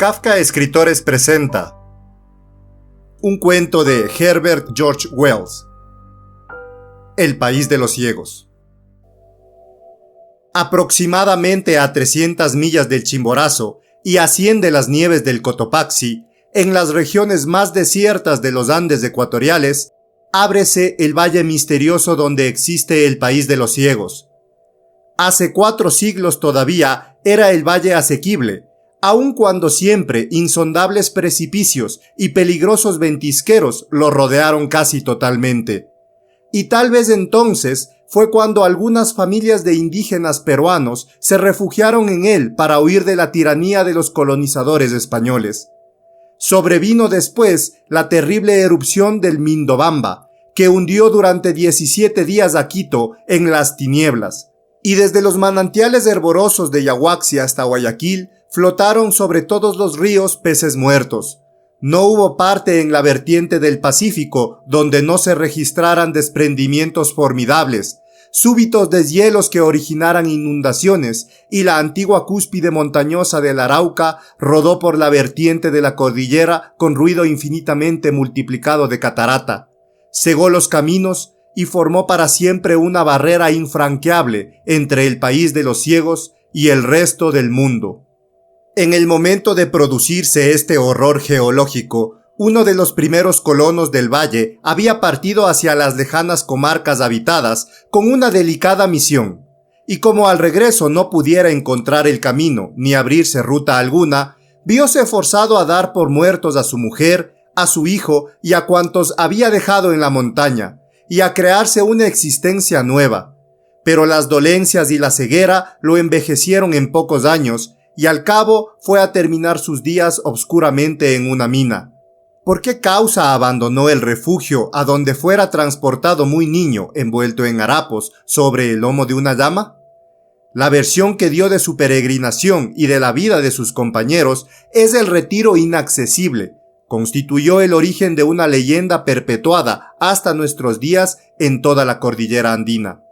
Kafka Escritores presenta un cuento de Herbert George Wells, El país de los ciegos. Aproximadamente a 300 millas del Chimborazo y a 100 de las nieves del Cotopaxi, en las regiones más desiertas de los Andes ecuatoriales, ábrese el valle misterioso donde existe el país de los ciegos. Hace 4 siglos todavía era el valle asequible, aun cuando siempre insondables precipicios y peligrosos ventisqueros lo rodearon casi totalmente. Y tal vez entonces fue cuando algunas familias de indígenas peruanos se refugiaron en él para huir de la tiranía de los colonizadores españoles. Sobrevino después la terrible erupción del Mindobamba, que hundió durante 17 días a Quito en las tinieblas, y desde los manantiales herborosos de Yaguaxi hasta Guayaquil flotaron sobre todos los ríos peces muertos. No hubo parte en la vertiente del Pacífico donde no se registraran desprendimientos formidables, súbitos deshielos que originaran inundaciones, y la antigua cúspide montañosa del Arauca rodó por la vertiente de la cordillera con ruido infinitamente multiplicado de catarata. Cegó los caminos y formó para siempre una barrera infranqueable entre el país de los ciegos y el resto del mundo. En el momento de producirse este horror geológico, uno de los primeros colonos del valle había partido hacia las lejanas comarcas habitadas con una delicada misión, y como al regreso no pudiera encontrar el camino ni abrirse ruta alguna, vióse forzado a dar por muertos a su mujer, a su hijo y a cuantos había dejado en la montaña, y a crearse una existencia nueva. Pero las dolencias y la ceguera lo envejecieron en pocos años, y al cabo fue a terminar sus días obscuramente en una mina. ¿Por qué causa abandonó el refugio a donde fuera transportado muy niño, envuelto en harapos, sobre el lomo de una llama? La versión que dio de su peregrinación y de la vida de sus compañeros es el retiro inaccesible. Constituyó el origen de una leyenda perpetuada hasta nuestros días en toda la cordillera andina.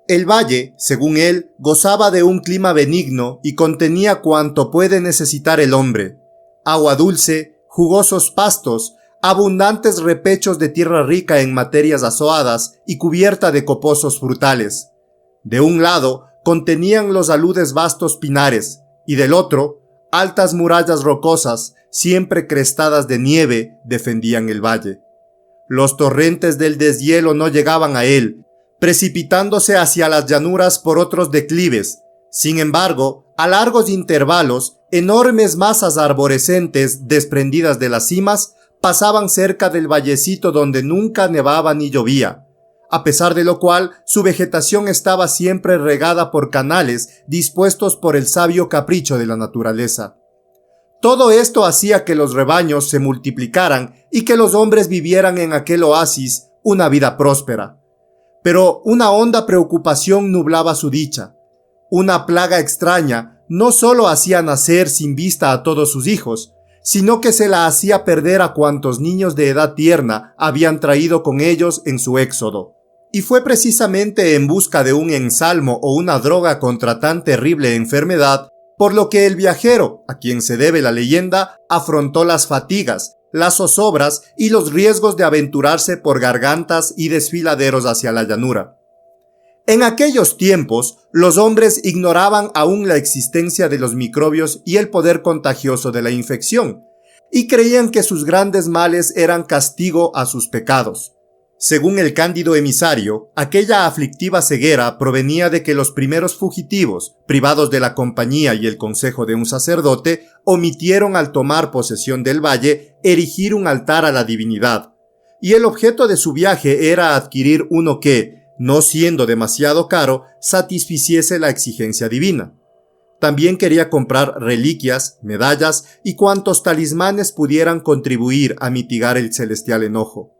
El valle, según él, gozaba de un clima benigno y contenía cuanto puede necesitar el hombre: agua dulce, jugosos pastos, abundantes repechos de tierra rica en materias azoadas y cubierta de coposos frutales. De un lado, contenían los aludes vastos pinares, y del otro, altas murallas rocosas, siempre crestadas de nieve, defendían el valle. Los torrentes del deshielo no llegaban a él, precipitándose hacia las llanuras por otros declives. Sin embargo, a largos intervalos, enormes masas arborescentes desprendidas de las cimas pasaban cerca del vallecito donde nunca nevaba ni llovía, a pesar de lo cual su vegetación estaba siempre regada por canales dispuestos por el sabio capricho de la naturaleza. Todo esto hacía que los rebaños se multiplicaran y que los hombres vivieran en aquel oasis una vida próspera. Pero una honda preocupación nublaba su dicha. Una plaga extraña no solo hacía nacer sin vista a todos sus hijos, sino que se la hacía perder a cuantos niños de edad tierna habían traído con ellos en su éxodo. Y fue precisamente en busca de un ensalmo o una droga contra tan terrible enfermedad, por lo que el viajero, a quien se debe la leyenda, afrontó las fatigas, las zozobras y los riesgos de aventurarse por gargantas y desfiladeros hacia la llanura. En aquellos tiempos, los hombres ignoraban aún la existencia de los microbios y el poder contagioso de la infección, y creían que sus grandes males eran castigo a sus pecados. Según el cándido emisario, aquella aflictiva ceguera provenía de que los primeros fugitivos, privados de la compañía y el consejo de un sacerdote, omitieron al tomar posesión del valle erigir un altar a la divinidad, y el objeto de su viaje era adquirir uno que, no siendo demasiado caro, satisficiese la exigencia divina. También quería comprar reliquias, medallas y cuantos talismanes pudieran contribuir a mitigar el celestial enojo.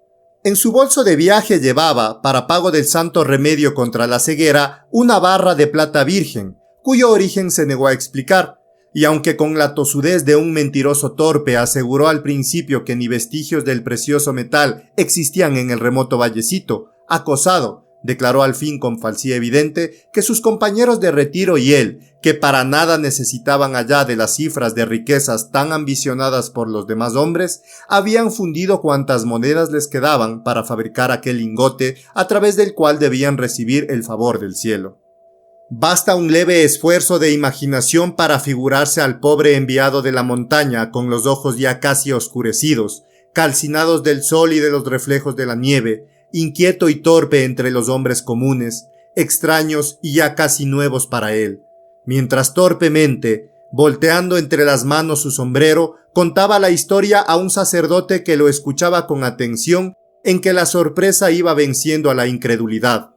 En su bolso de viaje llevaba, para pago del santo remedio contra la ceguera, una barra de plata virgen, cuyo origen se negó a explicar, y aunque con la tosudez de un mentiroso torpe aseguró al principio que ni vestigios del precioso metal existían en el remoto vallecito, acosado, declaró al fin con falsía evidente que sus compañeros de retiro y él, que para nada necesitaban allá de las cifras de riquezas tan ambicionadas por los demás hombres, habían fundido cuantas monedas les quedaban para fabricar aquel lingote a través del cual debían recibir el favor del cielo. Basta un leve esfuerzo de imaginación para figurarse al pobre enviado de la montaña con los ojos ya casi oscurecidos, calcinados del sol y de los reflejos de la nieve, inquieto y torpe entre los hombres comunes, extraños y ya casi nuevos para él, mientras torpemente, volteando entre las manos su sombrero, contaba la historia a un sacerdote que lo escuchaba con atención, en que la sorpresa iba venciendo a la incredulidad.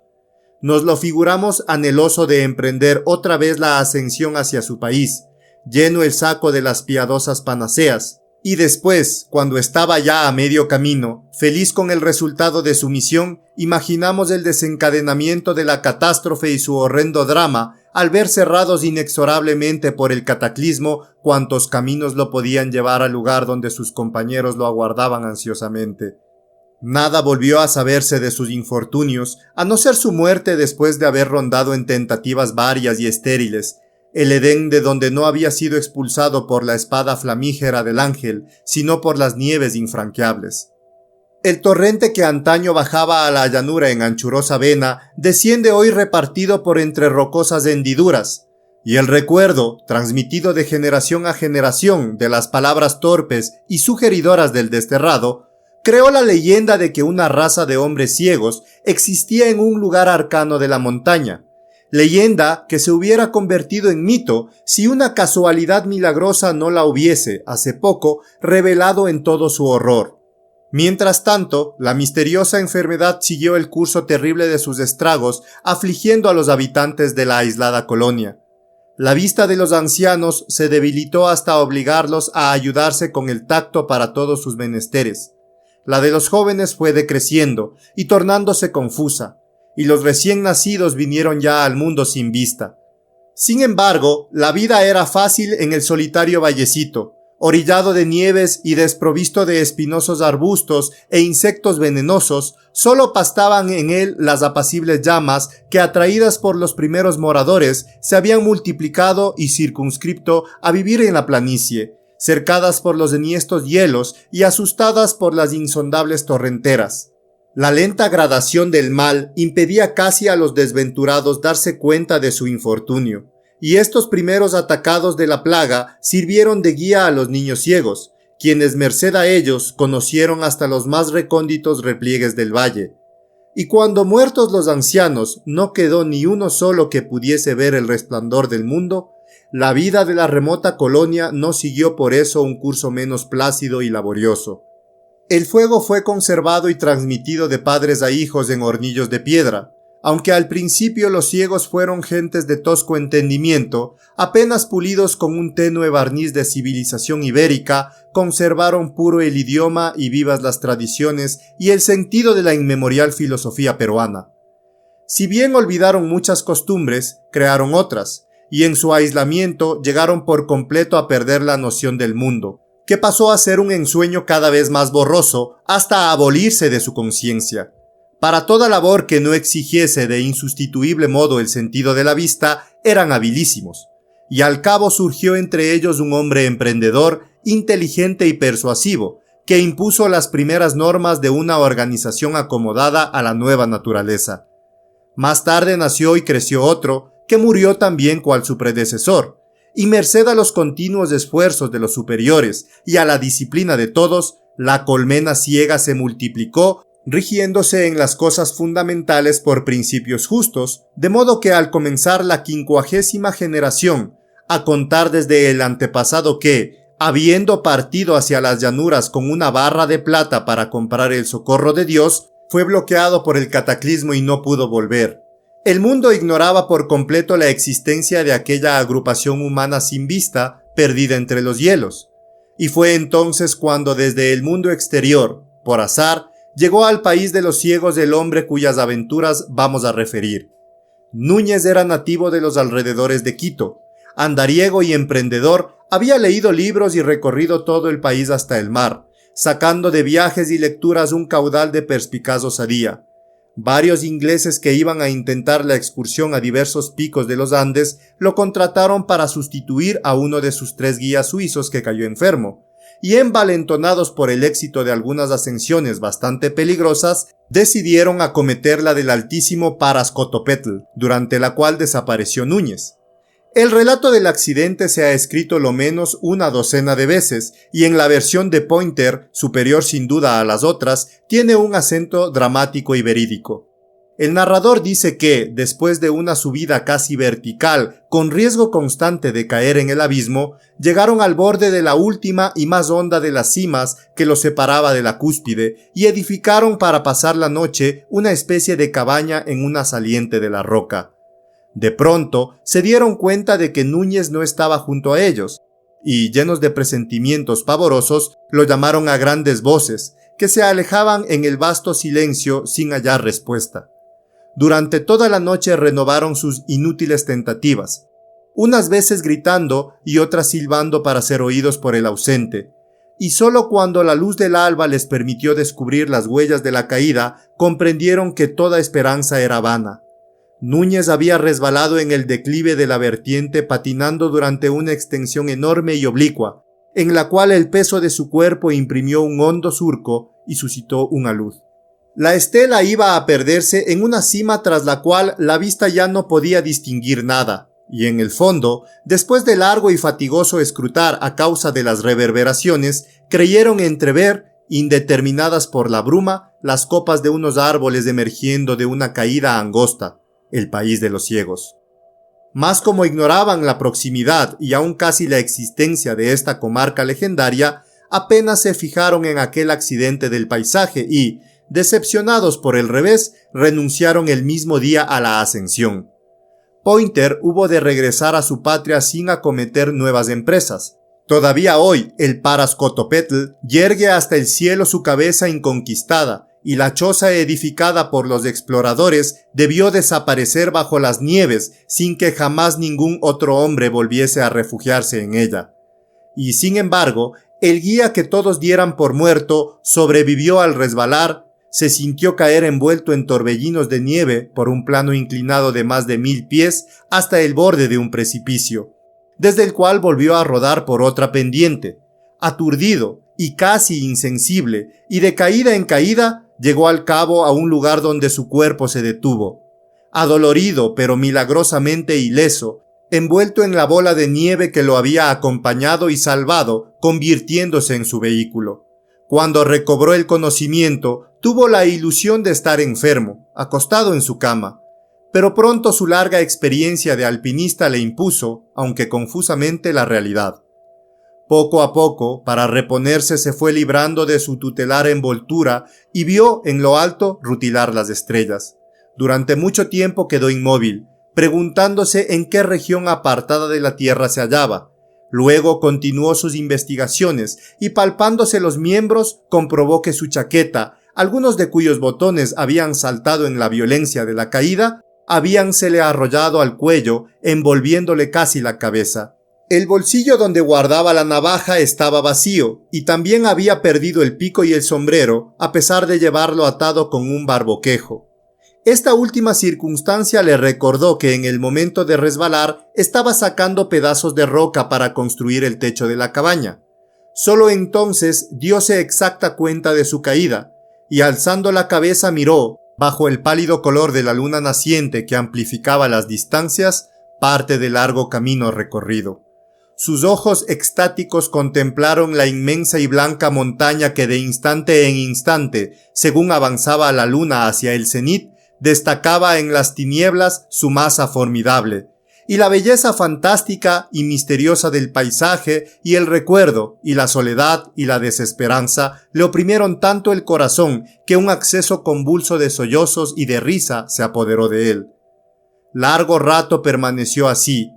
Nos lo figuramos anheloso de emprender otra vez la ascensión hacia su país, lleno el saco de las piadosas panaceas, y después, cuando estaba ya a medio camino, feliz con el resultado de su misión, imaginamos el desencadenamiento de la catástrofe y su horrendo drama al ver cerrados inexorablemente por el cataclismo cuantos caminos lo podían llevar al lugar donde sus compañeros lo aguardaban ansiosamente. Nada volvió a saberse de sus infortunios, a no ser su muerte después de haber rondado en tentativas varias y estériles, el Edén de donde no había sido expulsado por la espada flamígera del ángel, sino por las nieves infranqueables. El torrente que antaño bajaba a la llanura en anchurosa vena, desciende hoy repartido por entre rocosas hendiduras, y el recuerdo, transmitido de generación a generación de las palabras torpes y sugeridoras del desterrado, creó la leyenda de que una raza de hombres ciegos existía en un lugar arcano de la montaña, leyenda que se hubiera convertido en mito si una casualidad milagrosa no la hubiese, hace poco, revelado en todo su horror. Mientras tanto, la misteriosa enfermedad siguió el curso terrible de sus estragos, afligiendo a los habitantes de la aislada colonia. La vista de los ancianos se debilitó hasta obligarlos a ayudarse con el tacto para todos sus menesteres. La de los jóvenes fue decreciendo y tornándose confusa, y los recién nacidos vinieron ya al mundo sin vista. Sin embargo, la vida era fácil en el solitario vallecito, orillado de nieves y desprovisto de espinosos arbustos e insectos venenosos, solo pastaban en él las apacibles llamas que, atraídas por los primeros moradores, se habían multiplicado y circunscripto a vivir en la planicie, cercadas por los enhiestos hielos y asustadas por las insondables torrenteras. La lenta gradación del mal impedía casi a los desventurados darse cuenta de su infortunio, y estos primeros atacados de la plaga sirvieron de guía a los niños ciegos, quienes merced a ellos conocieron hasta los más recónditos repliegues del valle. Y cuando muertos los ancianos no quedó ni uno solo que pudiese ver el resplandor del mundo, la vida de la remota colonia no siguió por eso un curso menos plácido y laborioso. El fuego fue conservado y transmitido de padres a hijos en hornillos de piedra, aunque al principio los ciegos fueron gentes de tosco entendimiento, apenas pulidos con un tenue barniz de civilización ibérica, conservaron puro el idioma y vivas las tradiciones y el sentido de la inmemorial filosofía peruana. Si bien olvidaron muchas costumbres, crearon otras, y en su aislamiento llegaron por completo a perder la noción del mundo, que pasó a ser un ensueño cada vez más borroso hasta abolirse de su conciencia. Para toda labor que no exigiese de insustituible modo el sentido de la vista, eran habilísimos, y al cabo surgió entre ellos un hombre emprendedor, inteligente y persuasivo, que impuso las primeras normas de una organización acomodada a la nueva naturaleza. Más tarde nació y creció otro, que murió también cual su predecesor, y merced a los continuos esfuerzos de los superiores y a la disciplina de todos, la colmena ciega se multiplicó, rigiéndose en las cosas fundamentales por principios justos, de modo que al comenzar la 50ª generación, a contar desde el antepasado que, habiendo partido hacia las llanuras con una barra de plata para comprar el socorro de Dios, fue bloqueado por el cataclismo y no pudo volver. El mundo ignoraba por completo la existencia de aquella agrupación humana sin vista, perdida entre los hielos. Y fue entonces cuando desde el mundo exterior, por azar, llegó al país de los ciegos el hombre cuyas aventuras vamos a referir. Núñez era nativo de los alrededores de Quito. Andariego y emprendedor, había leído libros y recorrido todo el país hasta el mar, sacando de viajes y lecturas un caudal de perspicaz osadía. Varios ingleses que iban a intentar la excursión a diversos picos de los Andes lo contrataron para sustituir a uno de sus 3 guías suizos que cayó enfermo, y envalentonados por el éxito de algunas ascensiones bastante peligrosas, decidieron acometer la del altísimo Parascotopetl, durante la cual desapareció Núñez. El relato del accidente se ha escrito lo menos una docena de veces, y en la versión de Pointer, superior sin duda a las otras, tiene un acento dramático y verídico. El narrador dice que, después de una subida casi vertical, con riesgo constante de caer en el abismo, llegaron al borde de la última y más honda de las cimas que los separaba de la cúspide, y edificaron para pasar la noche una especie de cabaña en una saliente de la roca. De pronto, se dieron cuenta de que Núñez no estaba junto a ellos, y, llenos de presentimientos pavorosos, lo llamaron a grandes voces, que se alejaban en el vasto silencio sin hallar respuesta. Durante toda la noche renovaron sus inútiles tentativas, unas veces gritando y otras silbando para ser oídos por el ausente, y solo cuando la luz del alba les permitió descubrir las huellas de la caída, comprendieron que toda esperanza era vana. Núñez había resbalado en el declive de la vertiente patinando durante una extensión enorme y oblicua, en la cual el peso de su cuerpo imprimió un hondo surco y suscitó una luz. La estela iba a perderse en una cima tras la cual la vista ya no podía distinguir nada, y en el fondo, después de largo y fatigoso escrutar a causa de las reverberaciones, creyeron entrever, indeterminadas por la bruma, las copas de unos árboles emergiendo de una caída angosta. El país de los ciegos. Mas como ignoraban la proximidad y aún casi la existencia de esta comarca legendaria, apenas se fijaron en aquel accidente del paisaje y, decepcionados por el revés, renunciaron el mismo día a la ascensión. Pointer hubo de regresar a su patria sin acometer nuevas empresas. Todavía hoy, el Parascotopetl yergue hasta el cielo su cabeza inconquistada, y la choza edificada por los exploradores debió desaparecer bajo las nieves sin que jamás ningún otro hombre volviese a refugiarse en ella. Y sin embargo, el guía que todos dieran por muerto sobrevivió al resbalar, se sintió caer envuelto en torbellinos de nieve por un plano inclinado de más de 1000 pies hasta el borde de un precipicio, desde el cual volvió a rodar por otra pendiente. Aturdido y casi insensible, y de caída en caída, llegó al cabo a un lugar donde su cuerpo se detuvo. Adolorido pero milagrosamente ileso, envuelto en la bola de nieve que lo había acompañado y salvado, convirtiéndose en su vehículo. Cuando recobró el conocimiento, tuvo la ilusión de estar enfermo, acostado en su cama. Pero pronto su larga experiencia de alpinista le impuso, aunque confusamente, la realidad. Poco a poco, para reponerse, se fue librando de su tutelar envoltura y vio en lo alto rutilar las estrellas. Durante mucho tiempo quedó inmóvil, preguntándose en qué región apartada de la Tierra se hallaba. Luego continuó sus investigaciones y, palpándose los miembros, comprobó que su chaqueta, algunos de cuyos botones habían saltado en la violencia de la caída, habíansele arrollado al cuello, envolviéndole casi la cabeza. El bolsillo donde guardaba la navaja estaba vacío, y también había perdido el pico y el sombrero, a pesar de llevarlo atado con un barboquejo. Esta última circunstancia le recordó que en el momento de resbalar estaba sacando pedazos de roca para construir el techo de la cabaña. Solo entonces dióse exacta cuenta de su caída, y alzando la cabeza miró, bajo el pálido color de la luna naciente que amplificaba las distancias, parte del largo camino recorrido. Sus ojos extáticos contemplaron la inmensa y blanca montaña que de instante en instante, según avanzaba la luna hacia el cenit, destacaba en las tinieblas su masa formidable, y la belleza fantástica y misteriosa del paisaje y el recuerdo y la soledad y la desesperanza le oprimieron tanto el corazón que un acceso convulso de sollozos y de risa se apoderó de él. Largo rato permaneció así.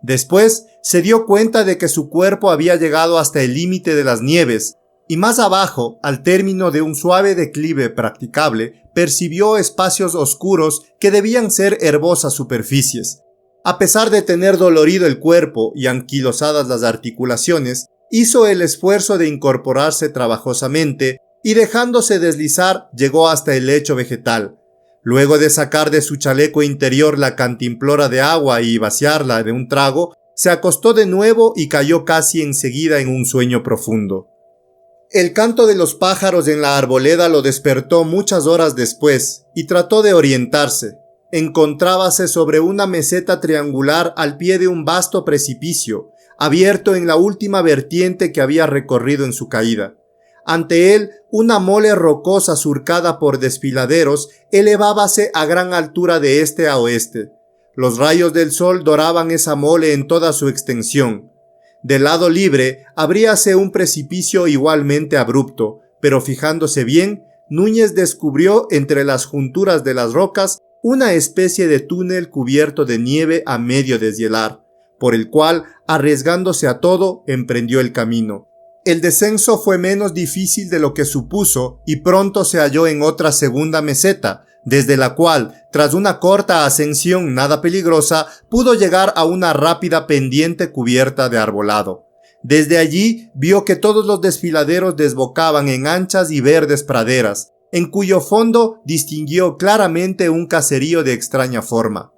Después se dio cuenta de que su cuerpo había llegado hasta el límite de las nieves, y más abajo, al término de un suave declive practicable, percibió espacios oscuros que debían ser herbosas superficies. A pesar de tener dolorido el cuerpo y anquilosadas las articulaciones, hizo el esfuerzo de incorporarse trabajosamente y, dejándose deslizar, llegó hasta el lecho vegetal. Luego de sacar de su chaleco interior la cantimplora de agua y vaciarla de un trago, se acostó de nuevo y cayó casi enseguida en un sueño profundo. El canto de los pájaros en la arboleda lo despertó muchas horas después y trató de orientarse. Encontrábase sobre una meseta triangular al pie de un vasto precipicio, abierto en la última vertiente que había recorrido en su caída. Ante él, una mole rocosa surcada por desfiladeros elevábase a gran altura de este a oeste. Los rayos del sol doraban esa mole en toda su extensión. Del lado libre abríase un precipicio igualmente abrupto, pero fijándose bien, Núñez descubrió entre las junturas de las rocas una especie de túnel cubierto de nieve a medio deshielar, por el cual, arriesgándose a todo, emprendió el camino. El descenso fue menos difícil de lo que supuso y pronto se halló en otra segunda meseta, desde la cual, tras una corta ascensión nada peligrosa, pudo llegar a una rápida pendiente cubierta de arbolado. Desde allí vio que todos los desfiladeros desbocaban en anchas y verdes praderas, en cuyo fondo distinguió claramente un caserío de extraña forma.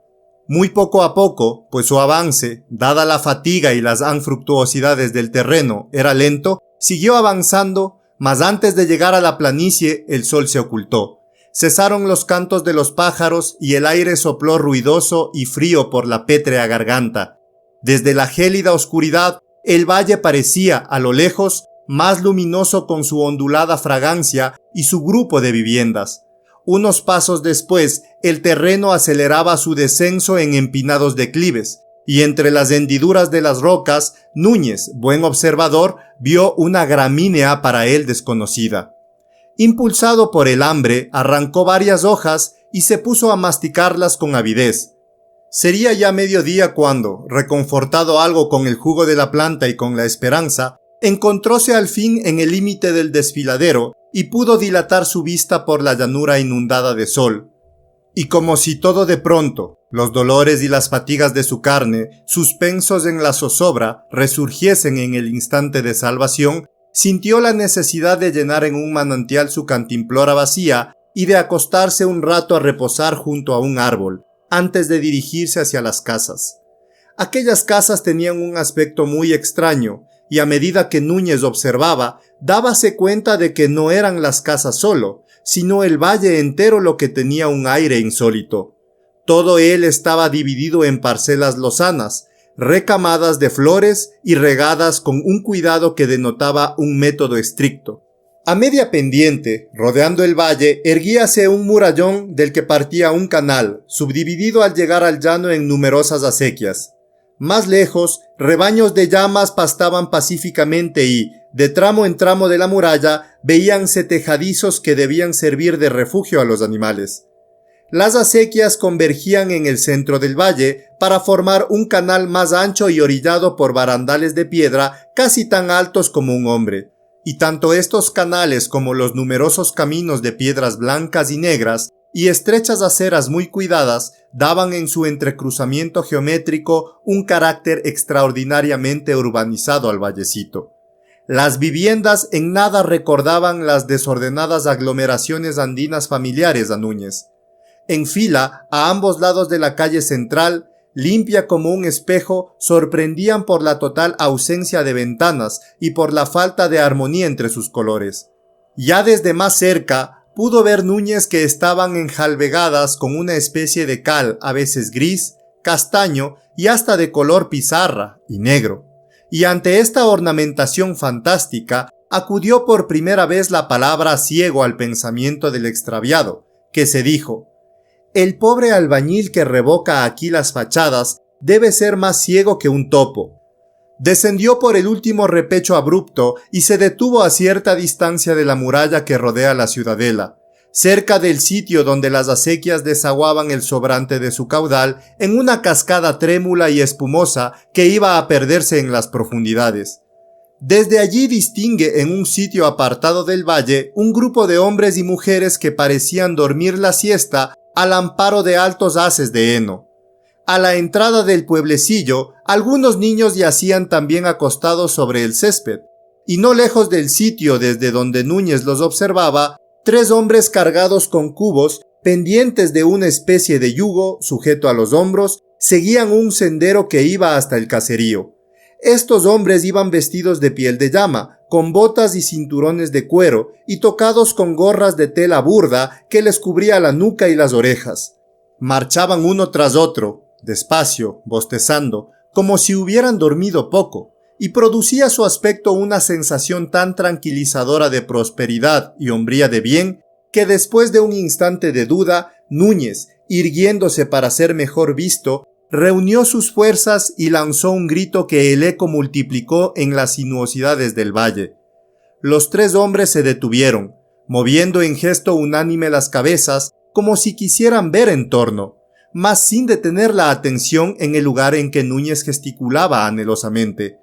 Muy poco a poco, pues su avance, dada la fatiga y las infructuosidades del terreno, era lento, siguió avanzando, mas antes de llegar a la planicie el sol se ocultó. Cesaron los cantos de los pájaros y el aire sopló ruidoso y frío por la pétrea garganta. Desde la gélida oscuridad, el valle parecía, a lo lejos, más luminoso con su ondulada fragancia y su grupo de viviendas. Unos pasos después, el terreno aceleraba su descenso en empinados declives, y entre las hendiduras de las rocas, Núñez, buen observador, vio una gramínea para él desconocida. Impulsado por el hambre, arrancó varias hojas y se puso a masticarlas con avidez. Sería ya mediodía cuando, reconfortado algo con el jugo de la planta y con la esperanza, encontróse al fin en el límite del desfiladero y pudo dilatar su vista por la llanura inundada de sol. Y como si todo de pronto, los dolores y las fatigas de su carne, suspensos en la zozobra, resurgiesen en el instante de salvación, sintió la necesidad de llenar en un manantial su cantimplora vacía y de acostarse un rato a reposar junto a un árbol, antes de dirigirse hacia las casas. Aquellas casas tenían un aspecto muy extraño, y a medida que Núñez observaba, dábase cuenta de que no eran las casas solo, sino el valle entero lo que tenía un aire insólito. Todo él estaba dividido en parcelas lozanas, recamadas de flores y regadas con un cuidado que denotaba un método estricto. A media pendiente, rodeando el valle, erguíase un murallón del que partía un canal, subdividido al llegar al llano en numerosas acequias. Más lejos, rebaños de llamas pastaban pacíficamente y, de tramo en tramo de la muralla, veíanse tejadizos que debían servir de refugio a los animales. Las acequias convergían en el centro del valle para formar un canal más ancho y orillado por barandales de piedra casi tan altos como un hombre. Y tanto estos canales como los numerosos caminos de piedras blancas y negras y estrechas aceras muy cuidadas daban en su entrecruzamiento geométrico un carácter extraordinariamente urbanizado al vallecito. Las viviendas en nada recordaban las desordenadas aglomeraciones andinas familiares a Núñez. En fila, a ambos lados de la calle central, limpia como un espejo, sorprendían por la total ausencia de ventanas y por la falta de armonía entre sus colores. Ya desde más cerca, pudo ver Núñez que estaban enjalbegadas con una especie de cal, a veces gris, castaño y hasta de color pizarra y negro. Y ante esta ornamentación fantástica, acudió por primera vez la palabra ciego al pensamiento del extraviado, que se dijo: el pobre albañil que revoca aquí las fachadas debe ser más ciego que un topo. Descendió por el último repecho abrupto y se detuvo a cierta distancia de la muralla que rodea la ciudadela, cerca del sitio donde las acequias desaguaban el sobrante de su caudal en una cascada trémula y espumosa que iba a perderse en las profundidades. Desde allí distingue en un sitio apartado del valle un grupo de hombres y mujeres que parecían dormir la siesta al amparo de altos haces de heno. A la entrada del pueblecillo, algunos niños yacían también acostados sobre el césped, y no lejos del sitio desde donde Núñez los observaba, 3 hombres cargados con cubos pendientes de una especie de yugo sujeto a los hombros, seguían un sendero que iba hasta el caserío. Estos hombres iban vestidos de piel de llama, con botas y cinturones de cuero, y tocados con gorras de tela burda que les cubría la nuca y las orejas. Marchaban uno tras otro, despacio, bostezando, como si hubieran dormido poco, y producía su aspecto una sensación tan tranquilizadora de prosperidad y hombría de bien, que después de un instante de duda, Núñez, irguiéndose para ser mejor visto, reunió sus fuerzas y lanzó un grito que el eco multiplicó en las sinuosidades del valle. Los tres hombres se detuvieron, moviendo en gesto unánime las cabezas, como si quisieran ver en torno, mas sin detener la atención en el lugar en que Núñez gesticulaba anhelosamente.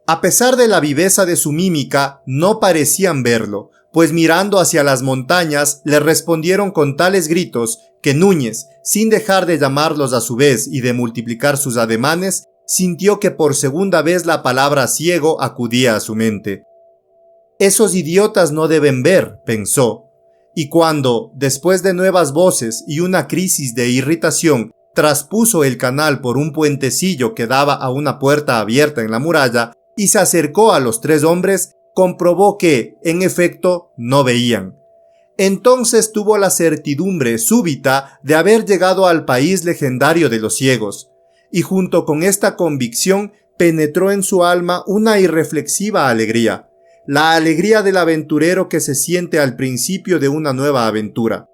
A pesar de la viveza de su mímica, no parecían verlo, pues mirando hacia las montañas le respondieron con tales gritos que Núñez, sin dejar de llamarlos a su vez y de multiplicar sus ademanes, sintió que por segunda vez la palabra ciego acudía a su mente. Esos idiotas no deben ver, pensó, y cuando, después de nuevas voces y una crisis de irritación, traspuso el canal por un puentecillo que daba a una puerta abierta en la muralla y se acercó a los tres hombres, comprobó que, en efecto, no veían. Entonces tuvo la certidumbre súbita de haber llegado al país legendario de los ciegos, y junto con esta convicción penetró en su alma una irreflexiva alegría, la alegría del aventurero que se siente al principio de una nueva aventura.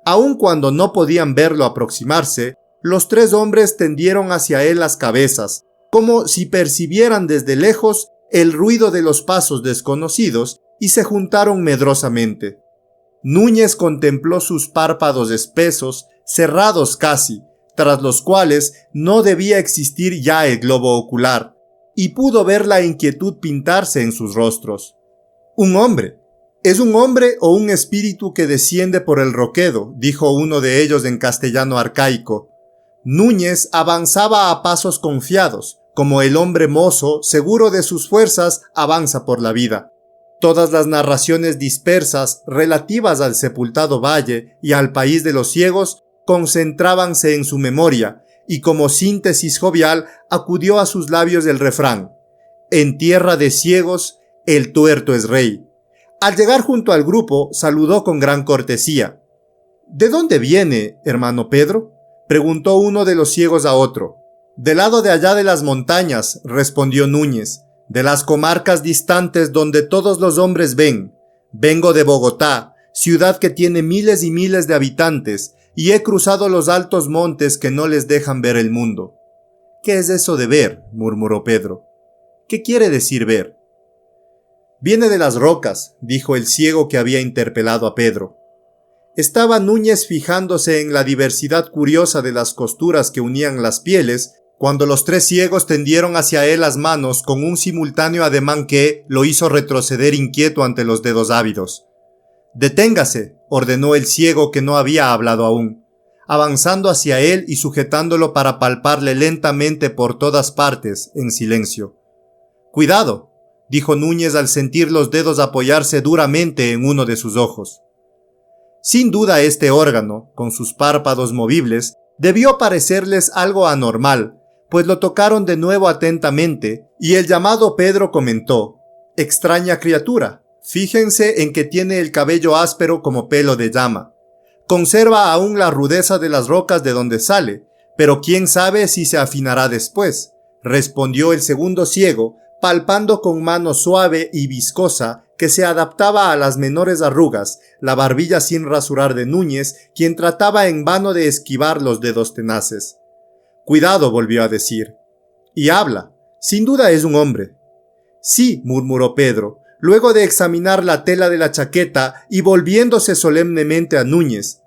Aun cuando no podían verlo aproximarse, los tres hombres tendieron hacia él las cabezas, como si percibieran desde lejos el ruido de los pasos desconocidos, y se juntaron medrosamente. Núñez contempló sus párpados espesos, cerrados casi, tras los cuales no debía existir ya el globo ocular, y pudo ver la inquietud pintarse en sus rostros. «Un hombre. ¿Es un hombre o un espíritu que desciende por el roquedo?», dijo uno de ellos en castellano arcaico. Núñez avanzaba a pasos confiados, como el hombre mozo, seguro de sus fuerzas, avanza por la vida. Todas las narraciones dispersas relativas al sepultado valle y al país de los ciegos concentrábanse en su memoria, y como síntesis jovial acudió a sus labios el refrán: «En tierra de ciegos, el tuerto es rey». Al llegar junto al grupo, saludó con gran cortesía. «¿De dónde viene, hermano Pedro?», preguntó uno de los ciegos a otro. «Del lado de allá de las montañas», respondió Núñez, «de las comarcas distantes donde todos los hombres ven. Vengo de Bogotá, ciudad que tiene miles y miles de habitantes, y he cruzado los altos montes que no les dejan ver el mundo». «¿Qué es eso de ver?», murmuró Pedro. «¿Qué quiere decir ver?». «Viene de las rocas», dijo el ciego que había interpelado a Pedro. Estaba Núñez fijándose en la diversidad curiosa de las costuras que unían las pieles, cuando los tres ciegos tendieron hacia él las manos con un simultáneo ademán que lo hizo retroceder inquieto ante los dedos ávidos. «Deténgase», ordenó el ciego que no había hablado aún, avanzando hacia él y sujetándolo para palparle lentamente por todas partes, en silencio. «Cuidado», dijo Núñez al sentir los dedos apoyarse duramente en uno de sus ojos. Sin duda este órgano, con sus párpados movibles, debió parecerles algo anormal, pues lo tocaron de nuevo atentamente, y el llamado Pedro comentó: «Extraña criatura, fíjense en que tiene el cabello áspero como pelo de llama. Conserva aún la rudeza de las rocas de donde sale, pero quién sabe si se afinará después», respondió el segundo ciego, palpando con mano suave y viscosa que se adaptaba a las menores arrugas, la barbilla sin rasurar de Núñez, quien trataba en vano de esquivar los dedos tenaces. «Cuidado», volvió a decir. «Y habla. Sin duda es un hombre». «Sí», murmuró Pedro, luego de examinar la tela de la chaqueta y volviéndose solemnemente a Núñez.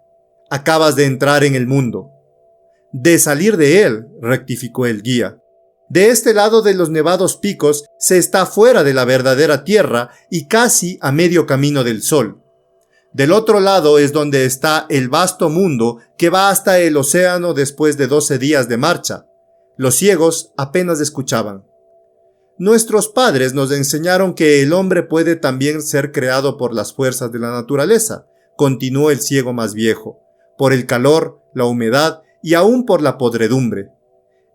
«Acabas de entrar en el mundo». «De salir de él», rectificó el guía. «De este lado de los nevados picos se está fuera de la verdadera tierra y casi a medio camino del sol. Del otro lado es donde está el vasto mundo que va hasta el océano después de 12 días de marcha». Los ciegos apenas escuchaban. «Nuestros padres nos enseñaron que el hombre puede también ser creado por las fuerzas de la naturaleza», continuó el ciego más viejo, por el calor, la humedad y aún por la podredumbre.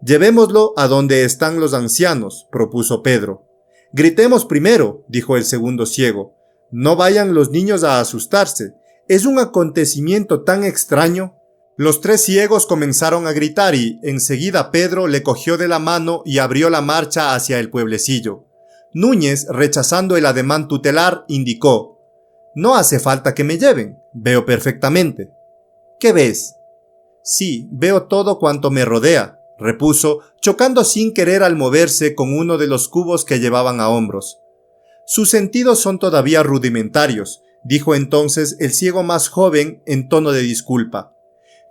Llevémoslo a donde están los ancianos, propuso Pedro. Gritemos primero, dijo el segundo ciego. No vayan los niños a asustarse. Es un acontecimiento tan extraño. Los tres ciegos comenzaron a gritar y, enseguida, Pedro le cogió de la mano y abrió la marcha hacia el pueblecillo. Núñez, rechazando el ademán tutelar, indicó: «No hace falta que me lleven, veo perfectamente». «¿Qué ves?» «Sí, veo todo cuanto me rodea», repuso, chocando sin querer al moverse con uno de los cubos que llevaban a hombros. «Sus sentidos son todavía rudimentarios», dijo entonces el ciego más joven en tono de disculpa.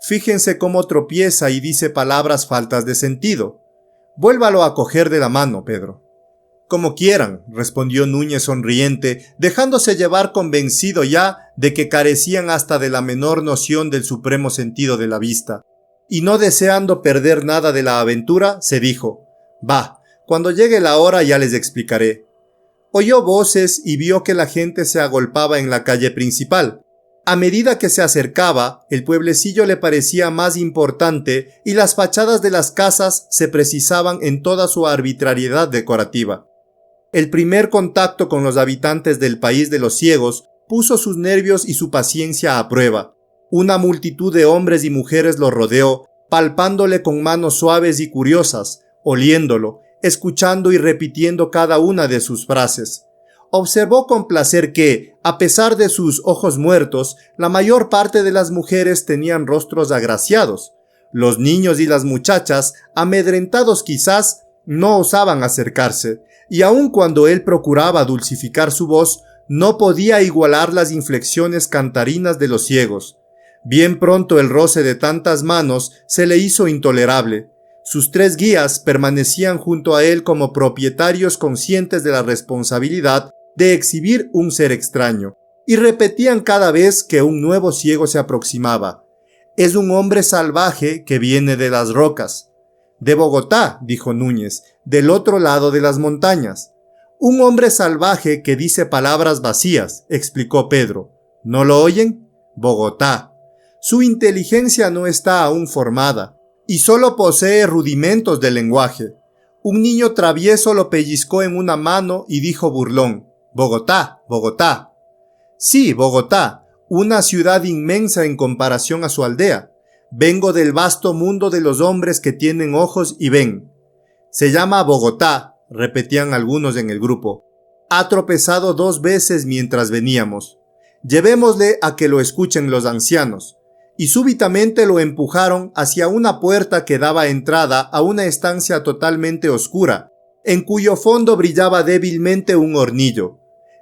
«Fíjense cómo tropieza y dice palabras faltas de sentido. Vuélvalo a coger de la mano, Pedro». «Como quieran», respondió Núñez sonriente, dejándose llevar convencido ya de que carecían hasta de la menor noción del supremo sentido de la vista. Y no deseando perder nada de la aventura, se dijo: «Va, cuando llegue la hora ya les explicaré». Oyó voces y vio que la gente se agolpaba en la calle principal. A medida que se acercaba, el pueblecillo le parecía más importante y las fachadas de las casas se precisaban en toda su arbitrariedad decorativa. El primer contacto con los habitantes del país de los ciegos puso sus nervios y su paciencia a prueba. Una multitud de hombres y mujeres lo rodeó, palpándole con manos suaves y curiosas, oliéndolo, escuchando y repitiendo cada una de sus frases. Observó con placer que, a pesar de sus ojos muertos, la mayor parte de las mujeres tenían rostros agraciados. Los niños y las muchachas, amedrentados quizás, no osaban acercarse, y aun cuando él procuraba dulcificar su voz, no podía igualar las inflexiones cantarinas de los ciegos. Bien pronto el roce de tantas manos se le hizo intolerable. Sus tres guías permanecían junto a él como propietarios conscientes de la responsabilidad de exhibir un ser extraño, y repetían cada vez que un nuevo ciego se aproximaba: «Es un hombre salvaje que viene de las rocas». «De Bogotá», dijo Núñez, «del otro lado de las montañas». «Un hombre salvaje que dice palabras vacías», explicó Pedro. «¿No lo oyen? Bogotá. Su inteligencia no está aún formada y solo posee rudimentos de lenguaje. Un niño travieso lo pellizcó en una mano y dijo burlón: «Bogotá, Bogotá». «Sí, Bogotá, una ciudad inmensa en comparación a su aldea. Vengo del vasto mundo de los hombres que tienen ojos y ven». «Se llama Bogotá», repetían algunos en el grupo. «Ha tropezado 2 veces mientras veníamos. Llevémosle a que lo escuchen los ancianos». Y súbitamente lo empujaron hacia una puerta que daba entrada a una estancia totalmente oscura, en cuyo fondo brillaba débilmente un hornillo.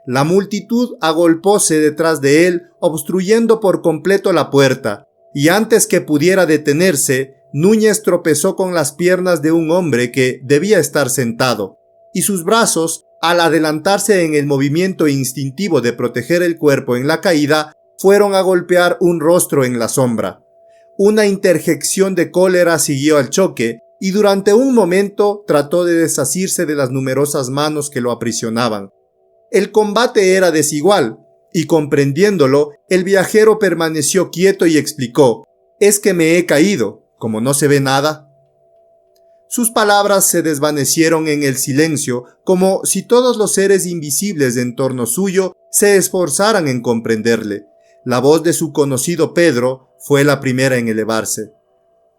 La multitud agolpóse detrás de él, obstruyendo por completo la puerta, y antes que pudiera detenerse, Núñez tropezó con las piernas de un hombre que debía estar sentado, y sus brazos, al adelantarse en el movimiento instintivo de proteger el cuerpo en la caída, fueron a golpear un rostro en la sombra. Una interjección de cólera siguió al choque, y durante un momento trató de desasirse de las numerosas manos que lo aprisionaban. El combate era desigual, y comprendiéndolo, el viajero permaneció quieto y explicó: «Es que me he caído, como no se ve nada». Sus palabras se desvanecieron en el silencio, como si todos los seres invisibles en torno suyo se esforzaran en comprenderle. La voz de su conocido Pedro fue la primera en elevarse.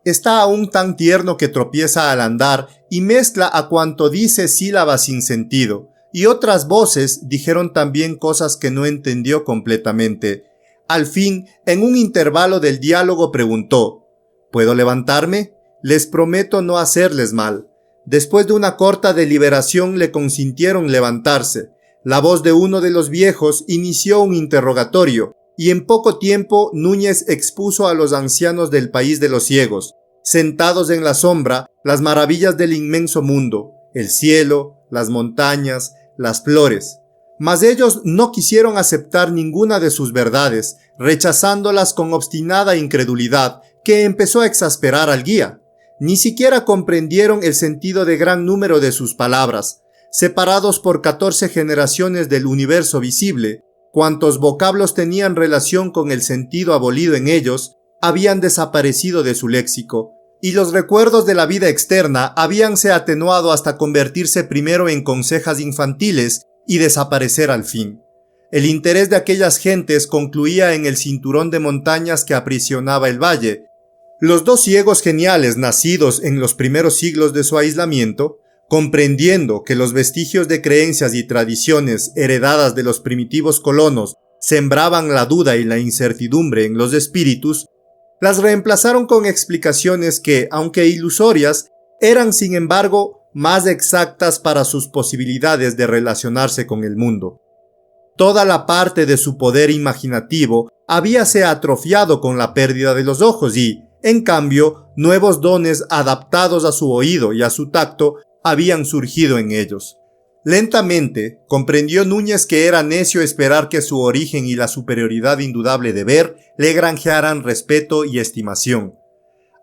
«Está aún tan tierno que tropieza al andar y mezcla a cuanto dice sílabas sin sentido». Y otras voces dijeron también cosas que no entendió completamente. Al fin, en un intervalo del diálogo preguntó: «¿Puedo levantarme? Les prometo no hacerles mal». Después de una corta deliberación le consintieron levantarse. La voz de uno de los viejos inició un interrogatorio, y en poco tiempo Núñez expuso a los ancianos del país de los ciegos, sentados en la sombra, las maravillas del inmenso mundo, el cielo, las montañas, las flores. Mas ellos no quisieron aceptar ninguna de sus verdades, rechazándolas con obstinada incredulidad que empezó a exasperar al guía. Ni siquiera comprendieron el sentido de gran número de sus palabras. Separados por 14 generaciones del universo visible, cuantos vocablos tenían relación con el sentido abolido en ellos, habían desaparecido de su léxico, y los recuerdos de la vida externa habíanse atenuado hasta convertirse primero en consejas infantiles y desaparecer al fin. El interés de aquellas gentes concluía en el cinturón de montañas que aprisionaba el valle. Los dos ciegos geniales nacidos en los primeros siglos de su aislamiento, comprendiendo que los vestigios de creencias y tradiciones heredadas de los primitivos colonos sembraban la duda y la incertidumbre en los espíritus, las reemplazaron con explicaciones que, aunque ilusorias, eran sin embargo más exactas para sus posibilidades de relacionarse con el mundo. Toda la parte de su poder imaginativo habíase atrofiado con la pérdida de los ojos y, en cambio, nuevos dones adaptados a su oído y a su tacto habían surgido en ellos. Lentamente, comprendió Núñez que era necio esperar que su origen y la superioridad indudable de ver le granjearan respeto y estimación.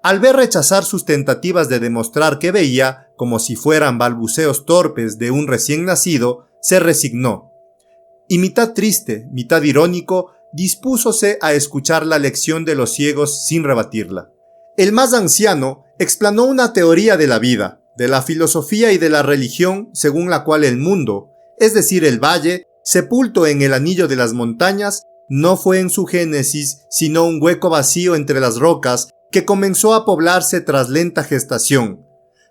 Al ver rechazar sus tentativas de demostrar que veía, como si fueran balbuceos torpes de un recién nacido, se resignó. Y mitad triste, mitad irónico, dispúsose a escuchar la lección de los ciegos sin rebatirla. El más anciano explanó una teoría de la vida, de la filosofía y de la religión según la cual el mundo, es decir el valle, sepulto en el anillo de las montañas, no fue en su génesis sino un hueco vacío entre las rocas que comenzó a poblarse tras lenta gestación,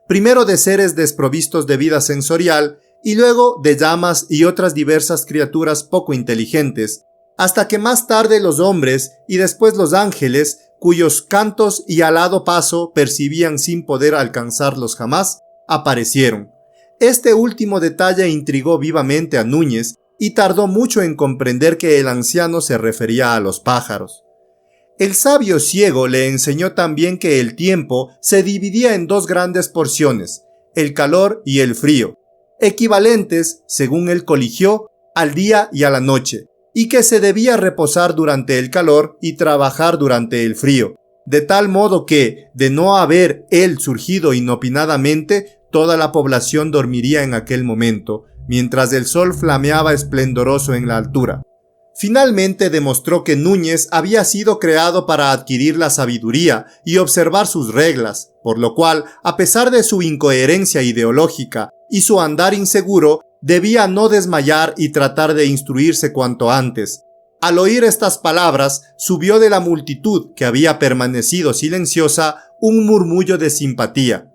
primero de seres desprovistos de vida sensorial y luego de llamas y otras diversas criaturas poco inteligentes, hasta que más tarde los hombres y después los ángeles, cuyos cantos y alado paso percibían sin poder alcanzarlos jamás, aparecieron. Este último detalle intrigó vivamente a Núñez y tardó mucho en comprender que el anciano se refería a los pájaros. El sabio ciego le enseñó también que el tiempo se dividía en dos grandes porciones, el calor y el frío, equivalentes, según él coligió, al día y a la noche, y que se debía reposar durante el calor y trabajar durante el frío, de tal modo que, de no haber él surgido inopinadamente, toda la población dormiría en aquel momento, mientras el sol flameaba esplendoroso en la altura. Finalmente demostró que Núñez había sido creado para adquirir la sabiduría y observar sus reglas, por lo cual, a pesar de su incoherencia ideológica y su andar inseguro, debía no desmayar y tratar de instruirse cuanto antes. Al oír estas palabras, subió de la multitud, que había permanecido silenciosa, un murmullo de simpatía.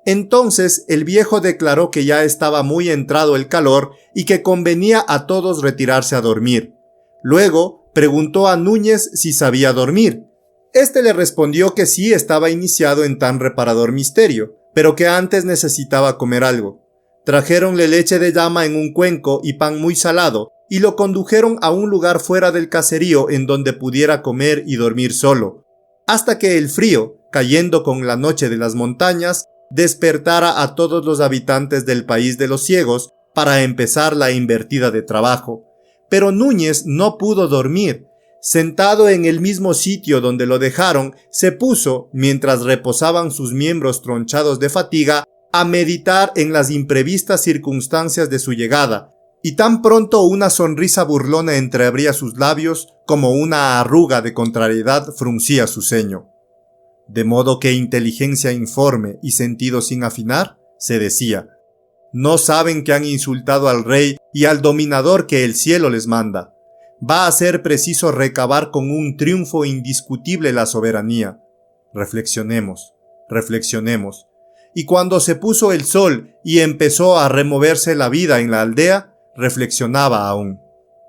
Entonces el viejo declaró que ya estaba muy entrado el calor y que convenía a todos retirarse a dormir. Luego preguntó a Núñez si sabía dormir. Este le respondió que sí estaba iniciado en tan reparador misterio, pero que antes necesitaba comer algo. Trajeronle leche de llama en un cuenco y pan muy salado, y lo condujeron a un lugar fuera del caserío en donde pudiera comer y dormir solo, hasta que el frío, cayendo con la noche de las montañas, despertara a todos los habitantes del país de los ciegos para empezar la invertida de trabajo. Pero Núñez no pudo dormir. Sentado en el mismo sitio donde lo dejaron, se puso, mientras reposaban sus miembros tronchados de fatiga, a meditar en las imprevistas circunstancias de su llegada, y tan pronto una sonrisa burlona entreabría sus labios como una arruga de contrariedad fruncía su ceño. De modo que inteligencia informe y sentido sin afinar, se decía, no saben que han insultado al rey y al dominador que el cielo les manda. Va a ser preciso recabar con un triunfo indiscutible la soberanía. Reflexionemos, reflexionemos. Y cuando se puso el sol y empezó a removerse la vida en la aldea, reflexionaba aún.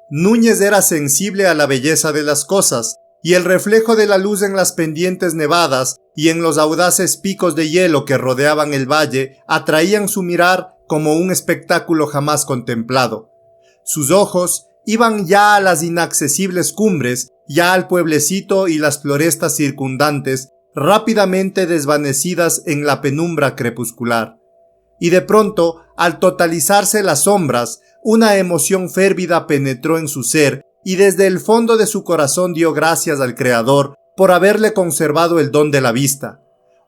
Núñez era sensible a la belleza de las cosas, y el reflejo de la luz en las pendientes nevadas y en los audaces picos de hielo que rodeaban el valle atraían su mirar como un espectáculo jamás contemplado. Sus ojos iban ya a las inaccesibles cumbres, ya al pueblecito y las florestas circundantes, rápidamente desvanecidas en la penumbra crepuscular. Y de pronto, al totalizarse las sombras, una emoción férvida penetró en su ser y desde el fondo de su corazón dio gracias al Creador por haberle conservado el don de la vista.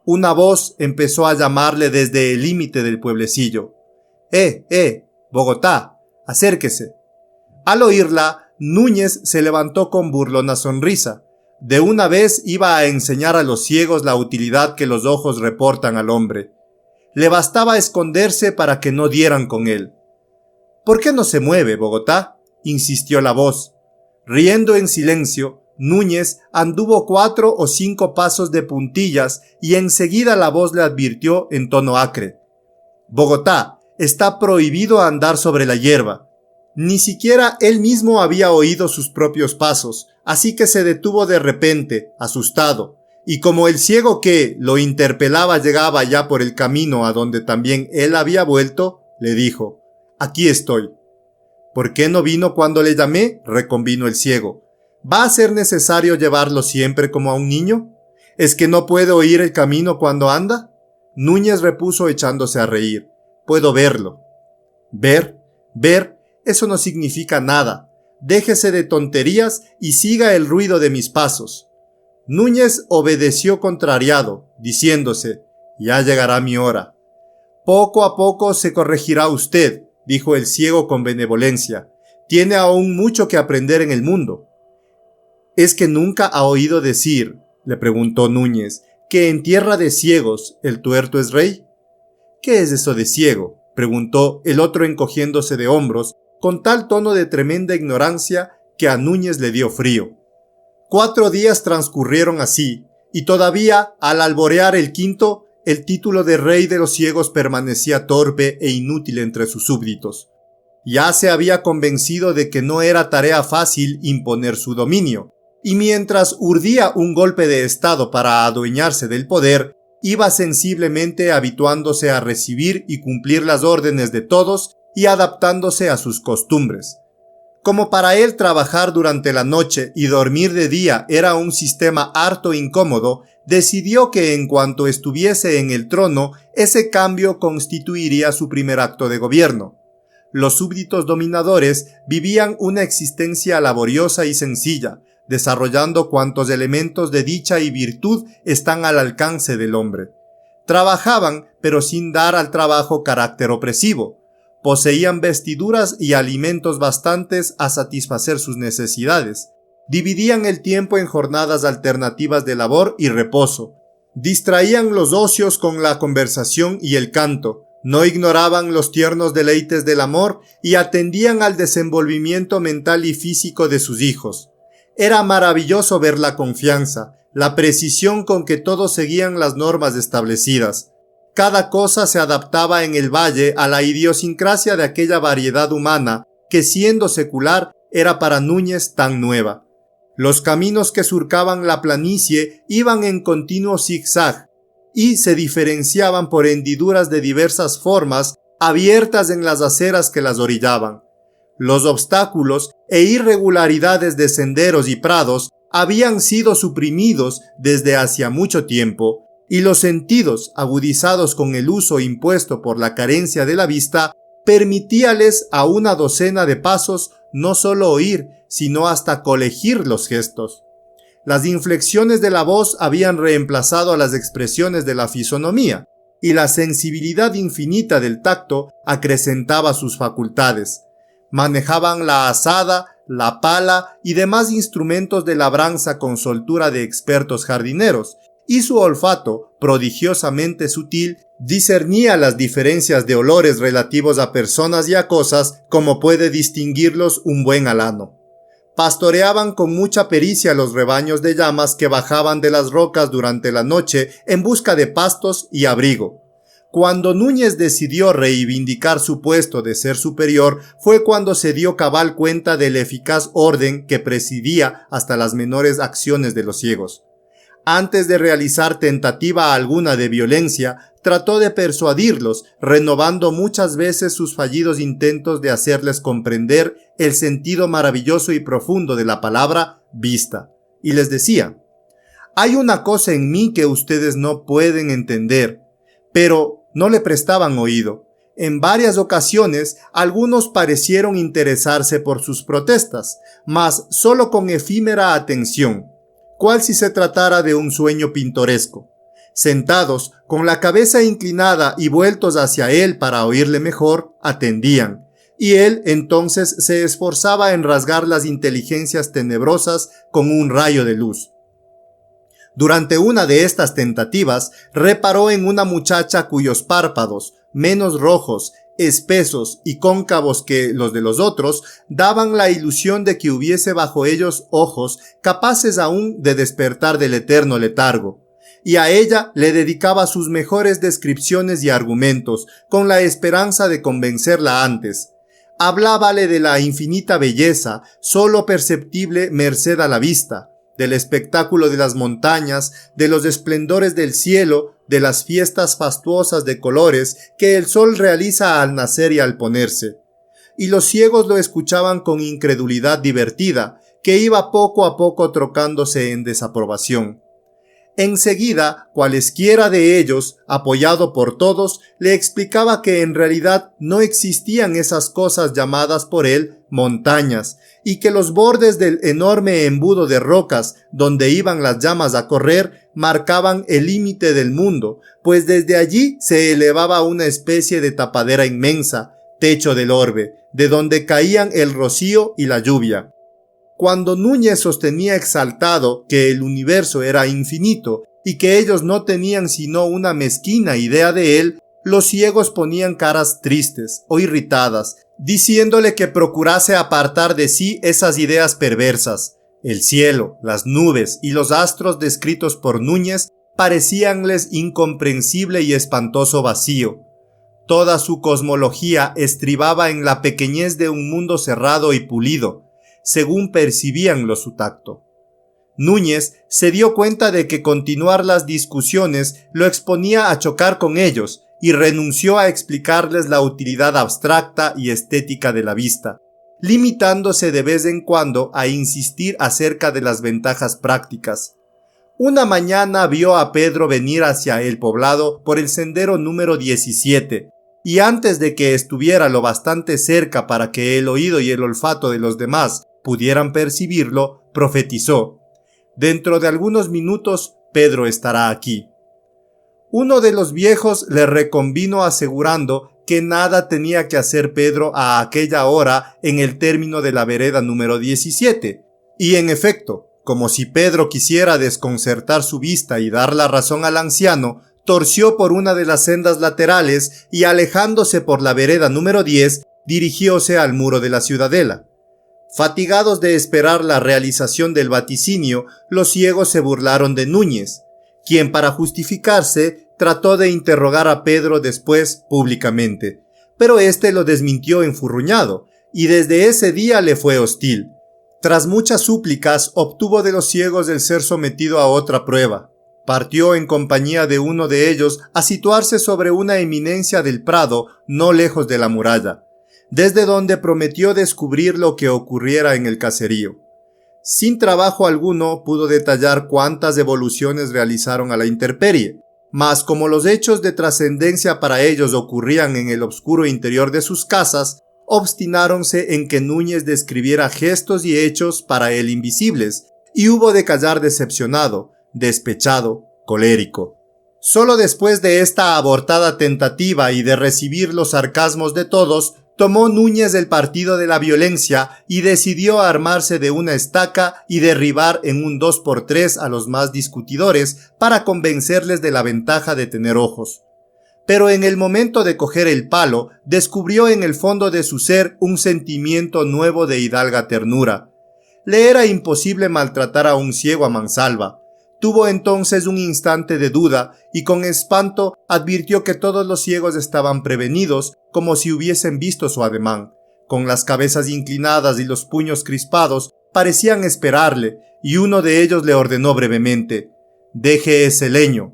Una voz empezó a llamarle desde el límite del pueblecillo. Bogotá, acérquese. Al oírla, Núñez se levantó con burlona sonrisa. De una vez iba a enseñar a los ciegos la utilidad que los ojos reportan al hombre. Le bastaba esconderse para que no dieran con él. ¿Por qué no se mueve, Bogotá?, insistió la voz. Riendo en silencio, Núñez anduvo 4 o 5 pasos de puntillas y enseguida la voz le advirtió en tono acre: Bogotá, está prohibido andar sobre la hierba. Ni siquiera él mismo había oído sus propios pasos, así que se detuvo de repente, asustado, y como el ciego que lo interpelaba llegaba ya por el camino a donde también él había vuelto, le dijo: Aquí estoy. ¿Por qué no vino cuando le llamé?, reconvino el ciego. ¿Va a ser necesario llevarlo siempre como a un niño? ¿Es que no puede oír el camino cuando anda? Núñez repuso echándose a reír. Puedo verlo. ¿Ver? Eso no significa nada. Déjese de tonterías y siga el ruido de mis pasos. Núñez obedeció contrariado, diciéndose: ya llegará mi hora. Poco a poco se corregirá usted, dijo el ciego con benevolencia. Tiene aún mucho que aprender en el mundo. ¿Es que nunca ha oído decir, le preguntó Núñez, que en tierra de ciegos el tuerto es rey? ¿Qué es eso de ciego?, preguntó el otro encogiéndose de hombros, con tal tono de tremenda ignorancia que a Núñez le dio frío. 4 días transcurrieron así, y todavía, al alborear el quinto, el título de rey de los ciegos permanecía torpe e inútil entre sus súbditos. Ya se había convencido de que no era tarea fácil imponer su dominio, y mientras urdía un golpe de estado para adueñarse del poder, iba sensiblemente habituándose a recibir y cumplir las órdenes de todos y adaptándose a sus costumbres. Como para él trabajar durante la noche y dormir de día era un sistema harto incómodo, decidió que en cuanto estuviese en el trono, ese cambio constituiría su primer acto de gobierno. Los súbditos dominadores vivían una existencia laboriosa y sencilla, desarrollando cuantos elementos de dicha y virtud están al alcance del hombre. Trabajaban, pero sin dar al trabajo carácter opresivo. Poseían vestiduras y alimentos bastantes a satisfacer sus necesidades. Dividían el tiempo en jornadas alternativas de labor y reposo. Distraían los ocios con la conversación y el canto. No ignoraban los tiernos deleites del amor y atendían al desenvolvimiento mental y físico de sus hijos. Era maravilloso ver la confianza, la precisión con que todos seguían las normas establecidas. Cada cosa se adaptaba en el valle a la idiosincrasia de aquella variedad humana que, siendo secular, era para Núñez tan nueva. Los caminos que surcaban la planicie iban en continuo zigzag y se diferenciaban por hendiduras de diversas formas abiertas en las aceras que las orillaban. Los obstáculos e irregularidades de senderos y prados habían sido suprimidos desde hacía mucho tiempo, y los sentidos, agudizados con el uso impuesto por la carencia de la vista, permitíales a una docena de pasos no solo oír, sino hasta colegir los gestos. Las inflexiones de la voz habían reemplazado a las expresiones de la fisonomía, y la sensibilidad infinita del tacto acrecentaba sus facultades. Manejaban la azada, la pala y demás instrumentos de labranza con soltura de expertos jardineros, y su olfato, prodigiosamente sutil, discernía las diferencias de olores relativos a personas y a cosas como puede distinguirlos un buen alano. Pastoreaban con mucha pericia los rebaños de llamas que bajaban de las rocas durante la noche en busca de pastos y abrigo. Cuando Núñez decidió reivindicar su puesto de ser superior fue cuando se dio cabal cuenta del eficaz orden que presidía hasta las menores acciones de los ciegos. Antes de realizar tentativa alguna de violencia, trató de persuadirlos, renovando muchas veces sus fallidos intentos de hacerles comprender el sentido maravilloso y profundo de la palabra vista. Y les decía: hay una cosa en mí que ustedes no pueden entender, pero no le prestaban oído. En varias ocasiones, algunos parecieron interesarse por sus protestas, mas solo con efímera atención, cual si se tratara de un sueño pintoresco. Sentados, con la cabeza inclinada y vueltos hacia él para oírle mejor, atendían, y él entonces se esforzaba en rasgar las inteligencias tenebrosas con un rayo de luz. Durante una de estas tentativas, reparó en una muchacha cuyos párpados, menos rojos, espesos y cóncavos que los de los otros, daban la ilusión de que hubiese bajo ellos ojos capaces aún de despertar del eterno letargo. Y a ella le dedicaba sus mejores descripciones y argumentos, con la esperanza de convencerla antes. Hablábale de la infinita belleza, sólo perceptible merced a la vista, del espectáculo de las montañas, de los esplendores del cielo, de las fiestas fastuosas de colores que el sol realiza al nacer y al ponerse. Y los ciegos lo escuchaban con incredulidad divertida, que iba poco a poco trocándose en desaprobación. Enseguida, cualesquiera de ellos, apoyado por todos, le explicaba que en realidad no existían esas cosas llamadas por él montañas, y que los bordes del enorme embudo de rocas donde iban las llamas a correr marcaban el límite del mundo, pues desde allí se elevaba una especie de tapadera inmensa, techo del orbe, de donde caían el rocío y la lluvia. Cuando Núñez sostenía exaltado que el universo era infinito y que ellos no tenían sino una mezquina idea de él, los ciegos ponían caras tristes o irritadas, diciéndole que procurase apartar de sí esas ideas perversas. El cielo, las nubes y los astros descritos por Núñez parecíanles incomprensible y espantoso vacío. Toda su cosmología estribaba en la pequeñez de un mundo cerrado y pulido, según percibíanlo su tacto. Núñez se dio cuenta de que continuar las discusiones lo exponía a chocar con ellos y renunció a explicarles la utilidad abstracta y estética de la vista, limitándose de vez en cuando a insistir acerca de las ventajas prácticas. Una mañana vio a Pedro venir hacia el poblado por el sendero número 17, y antes de que estuviera lo bastante cerca para que el oído y el olfato de los demás pudieran percibirlo, profetizó: «Dentro de algunos minutos Pedro estará aquí». Uno de los viejos le reconvino asegurando que nada tenía que hacer Pedro a aquella hora en el término de la vereda número 17, y en efecto, como si Pedro quisiera desconcertar su vista y dar la razón al anciano, torció por una de las sendas laterales y, alejándose por la vereda número 10, dirigióse al muro de la ciudadela. Fatigados de esperar la realización del vaticinio, los ciegos se burlaron de Núñez, quien, para justificarse, trató de interrogar a Pedro después públicamente, pero éste lo desmintió enfurruñado, y desde ese día le fue hostil. Tras muchas súplicas, obtuvo de los ciegos el ser sometido a otra prueba. Partió en compañía de uno de ellos a situarse sobre una eminencia del prado no lejos de la muralla, desde donde prometió descubrir lo que ocurriera en el caserío. Sin trabajo alguno pudo detallar cuántas devoluciones realizaron a la intemperie, mas como los hechos de trascendencia para ellos ocurrían en el obscuro interior de sus casas, obstináronse en que Núñez describiera gestos y hechos para él invisibles, y hubo de callar decepcionado, despechado, colérico. Solo después de esta abortada tentativa y de recibir los sarcasmos de todos, tomó Núñez el partido de la violencia y decidió armarse de una estaca y derribar en un 2x3 a los más discutidores para convencerles de la ventaja de tener ojos. Pero en el momento de coger el palo, descubrió en el fondo de su ser un sentimiento nuevo de hidalga ternura. Le era imposible maltratar a un ciego a mansalva. Tuvo entonces un instante de duda y con espanto advirtió que todos los ciegos estaban prevenidos, como si hubiesen visto su ademán. Con las cabezas inclinadas y los puños crispados, parecían esperarle, y uno de ellos le ordenó brevemente: «Deje ese leño».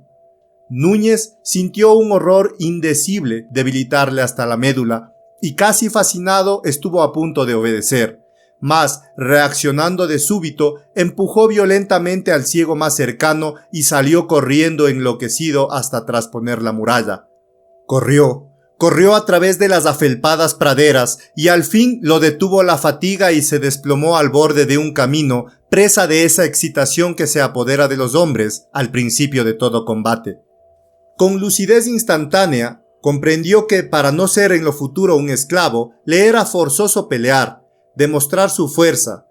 Núñez sintió un horror indecible debilitarle hasta la médula, y casi fascinado estuvo a punto de obedecer. Mas, reaccionando de súbito, empujó violentamente al ciego más cercano y salió corriendo enloquecido hasta trasponer la muralla. Corrió a través de las afelpadas praderas y al fin lo detuvo la fatiga y se desplomó al borde de un camino, presa de esa excitación que se apodera de los hombres al principio de todo combate. Con lucidez instantánea, comprendió que para no ser en lo futuro un esclavo, le era forzoso pelear, demostrar su fuerza,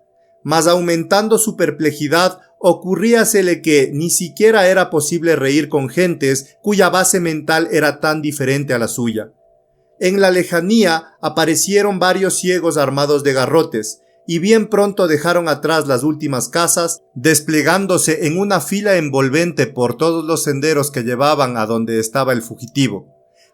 mas aumentando su perplejidad, ocurríasele que ni siquiera era posible reír con gentes cuya base mental era tan diferente a la suya. En la lejanía aparecieron varios ciegos armados de garrotes, y bien pronto dejaron atrás las últimas casas, desplegándose en una fila envolvente por todos los senderos que llevaban a donde estaba el fugitivo.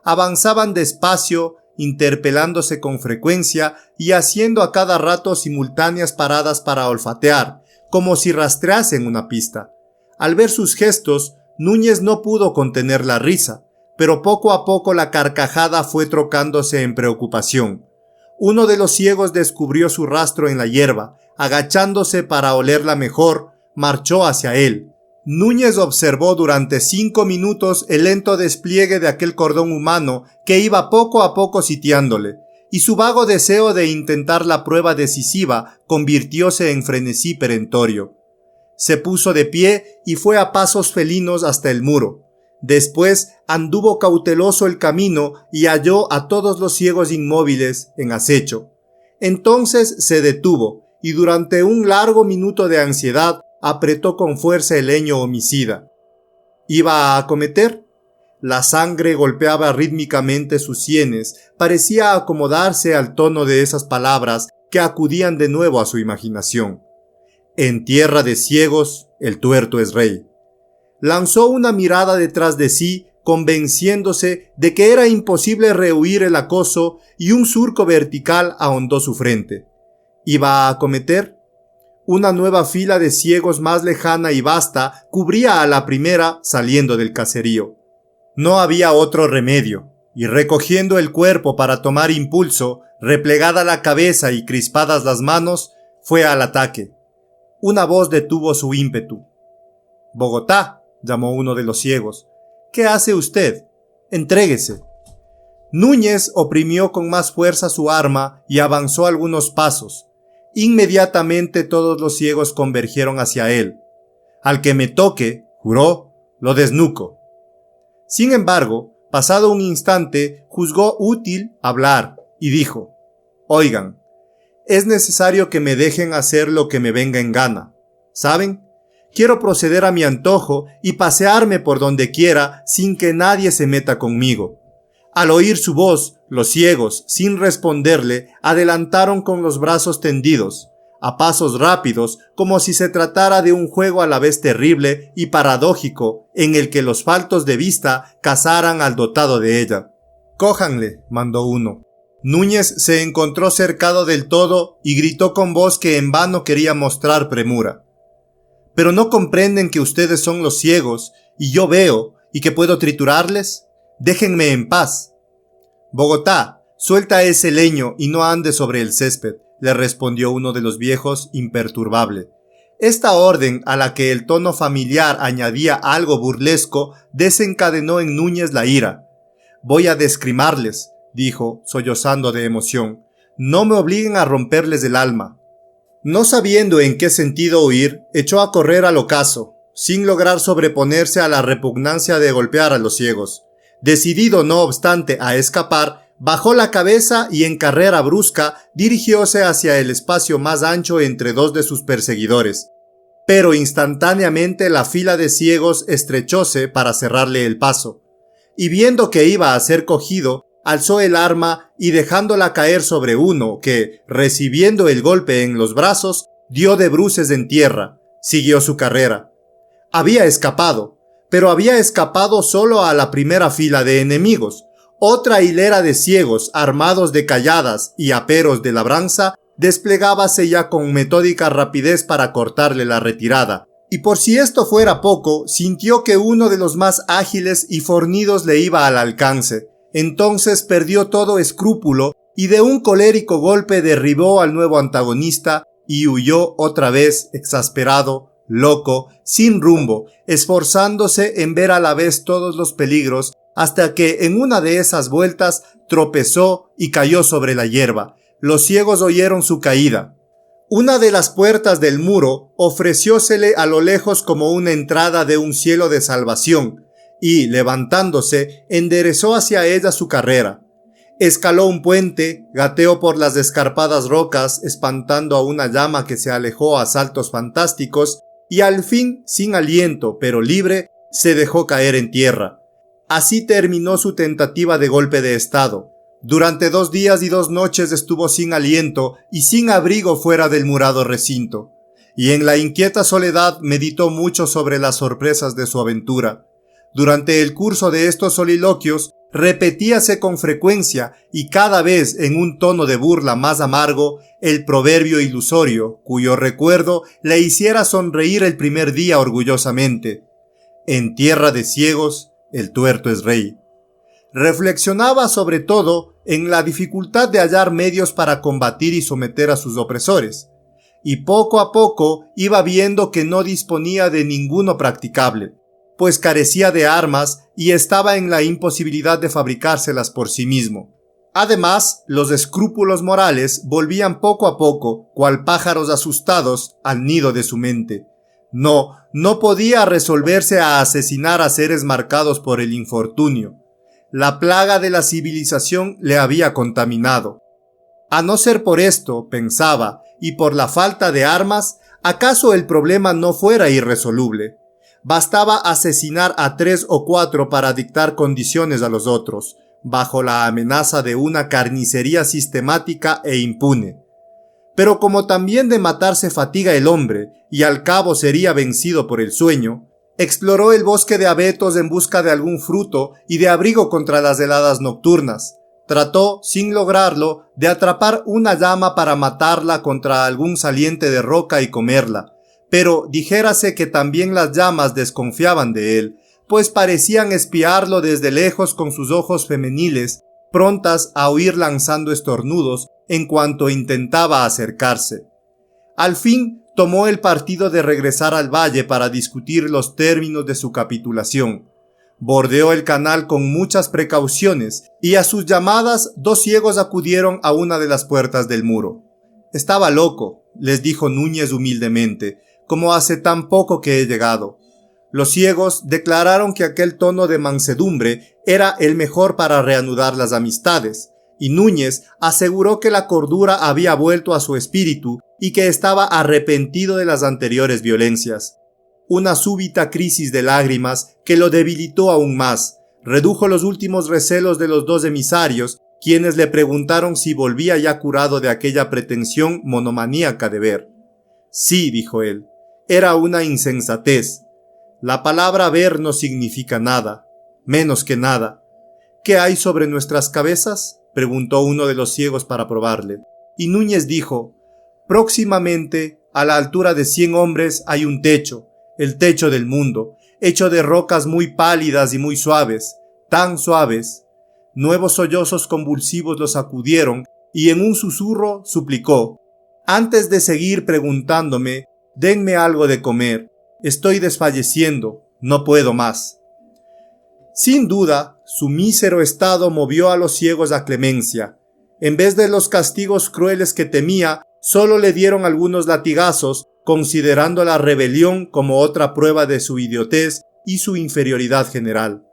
Avanzaban despacio, interpelándose con frecuencia y haciendo a cada rato simultáneas paradas para olfatear, como si rastreasen una pista. Al ver sus gestos, Núñez no pudo contener la risa, pero poco a poco la carcajada fue trocándose en preocupación. Uno de los ciegos descubrió su rastro en la hierba, agachándose para olerla mejor, marchó hacia él. Núñez observó durante 5 minutos el lento despliegue de aquel cordón humano que iba poco a poco sitiándole, y su vago deseo de intentar la prueba decisiva convirtióse en frenesí perentorio. Se puso de pie y fue a pasos felinos hasta el muro. Después anduvo cauteloso el camino y halló a todos los ciegos inmóviles en acecho. Entonces se detuvo y durante un largo minuto de ansiedad apretó con fuerza el leño homicida. ¿Iba a acometer? La sangre golpeaba rítmicamente sus sienes, parecía acomodarse al tono de esas palabras que acudían de nuevo a su imaginación. En tierra de ciegos, el tuerto es rey. Lanzó una mirada detrás de sí, convenciéndose de que era imposible rehuir el acoso, y un surco vertical ahondó su frente. ¿Iba a acometer? Una nueva fila de ciegos más lejana y vasta cubría a la primera saliendo del caserío. No había otro remedio, y recogiendo el cuerpo para tomar impulso, replegada la cabeza y crispadas las manos, fue al ataque. Una voz detuvo su ímpetu. «Bogotá», llamó uno de los ciegos. «¿Qué hace usted? Entréguese». Núñez oprimió con más fuerza su arma y avanzó algunos pasos. Inmediatamente todos los ciegos convergieron hacia él. «Al que me toque», juró, «lo desnuco». Sin embargo, pasado un instante, juzgó útil hablar y dijo: «Oigan, es necesario que me dejen hacer lo que me venga en gana. ¿Saben? Quiero proceder a mi antojo y pasearme por donde quiera sin que nadie se meta conmigo». Al oír su voz, los ciegos, sin responderle, adelantaron con los brazos tendidos, a pasos rápidos, como si se tratara de un juego a la vez terrible y paradójico, en el que los faltos de vista cazaran al dotado de ella. «Cójanle», mandó uno. Núñez se encontró cercado del todo y gritó con voz que en vano quería mostrar premura: «¿Pero no comprenden que ustedes son los ciegos, y yo veo, y que puedo triturarles? Déjenme en paz». «Bogotá, suelta ese leño y no ande sobre el césped», le respondió uno de los viejos, imperturbable. Esta orden, a la que el tono familiar añadía algo burlesco, desencadenó en Núñez la ira. «Voy a descrimarles», dijo, sollozando de emoción. «No me obliguen a romperles el alma». No sabiendo en qué sentido huir, echó a correr al ocaso, sin lograr sobreponerse a la repugnancia de golpear a los ciegos. Decidido, no obstante, a escapar, bajó la cabeza y en carrera brusca dirigióse hacia el espacio más ancho entre dos de sus perseguidores. Pero instantáneamente la fila de ciegos estrechóse para cerrarle el paso, y viendo que iba a ser cogido, alzó el arma y dejándola caer sobre uno que, recibiendo el golpe en los brazos, dio de bruces en tierra, siguió su carrera. Había escapado, pero había escapado solo a la primera fila de enemigos. Otra hilera de ciegos, armados de calladas y aperos de labranza, desplegábase ya con metódica rapidez para cortarle la retirada. Y por si esto fuera poco, sintió que uno de los más ágiles y fornidos le iba al alcance. Entonces perdió todo escrúpulo y de un colérico golpe derribó al nuevo antagonista y huyó otra vez exasperado, loco, sin rumbo, esforzándose en ver a la vez todos los peligros, hasta que en una de esas vueltas tropezó y cayó sobre la hierba. Los ciegos oyeron su caída. Una de las puertas del muro ofreciósele a lo lejos como una entrada de un cielo de salvación, y, levantándose, enderezó hacia ella su carrera. Escaló un puente, gateó por las escarpadas rocas, espantando a una llama que se alejó a saltos fantásticos, y al fin, sin aliento pero libre, se dejó caer en tierra. Así terminó su tentativa de golpe de estado. Durante 2 días y 2 noches estuvo sin aliento y sin abrigo fuera del murado recinto, y en la inquieta soledad meditó mucho sobre las sorpresas de su aventura. Durante el curso de estos soliloquios, repetíase con frecuencia y cada vez en un tono de burla más amargo el proverbio ilusorio, cuyo recuerdo le hiciera sonreír el primer día orgullosamente: en tierra de ciegos, el tuerto es rey. Reflexionaba sobre todo en la dificultad de hallar medios para combatir y someter a sus opresores, y poco a poco iba viendo que no disponía de ninguno practicable, pues carecía de armas y estaba en la imposibilidad de fabricárselas por sí mismo. Además, los escrúpulos morales volvían poco a poco, cual pájaros asustados, al nido de su mente. No podía resolverse a asesinar a seres marcados por el infortunio. La plaga de la civilización le había contaminado. A no ser por esto, pensaba, y por la falta de armas, ¿acaso el problema no fuera irresoluble? Bastaba asesinar a 3 o 4 para dictar condiciones a los otros, bajo la amenaza de una carnicería sistemática e impune. Pero como también de matar se fatiga el hombre, y al cabo sería vencido por el sueño, exploró el bosque de abetos en busca de algún fruto y de abrigo contra las heladas nocturnas. Trató, sin lograrlo, de atrapar una llama para matarla contra algún saliente de roca y comerla, pero dijérase que también las llamas desconfiaban de él, pues parecían espiarlo desde lejos con sus ojos femeniles, prontas a huir lanzando estornudos en cuanto intentaba acercarse. Al fin tomó el partido de regresar al valle para discutir los términos de su capitulación. Bordeó el canal con muchas precauciones y a sus llamadas 2 ciegos acudieron a una de las puertas del muro. «Estaba loco», les dijo Núñez humildemente, «como hace tan poco que he llegado». Los ciegos declararon que aquel tono de mansedumbre era el mejor para reanudar las amistades, y Núñez aseguró que la cordura había vuelto a su espíritu y que estaba arrepentido de las anteriores violencias. Una súbita crisis de lágrimas que lo debilitó aún más, redujo los últimos recelos de los 2 emisarios, quienes le preguntaron si volvía ya curado de aquella pretensión monomaníaca de ver. «Sí», dijo él, «era una insensatez. La palabra ver no significa nada, menos que nada». «¿Qué hay sobre nuestras cabezas?», preguntó uno de los ciegos para probarle. Y Núñez dijo: «Próximamente, a la altura de 100 hombres hay un techo, el techo del mundo, hecho de rocas muy pálidas y muy suaves, tan suaves». Nuevos sollozos convulsivos lo sacudieron y en un susurro suplicó: «Antes de seguir preguntándome, denme algo de comer. Estoy desfalleciendo, no puedo más». Sin duda, su mísero estado movió a los ciegos a clemencia. En vez de los castigos crueles que temía, solo le dieron algunos latigazos, considerando la rebelión como otra prueba de su idiotez y su inferioridad general.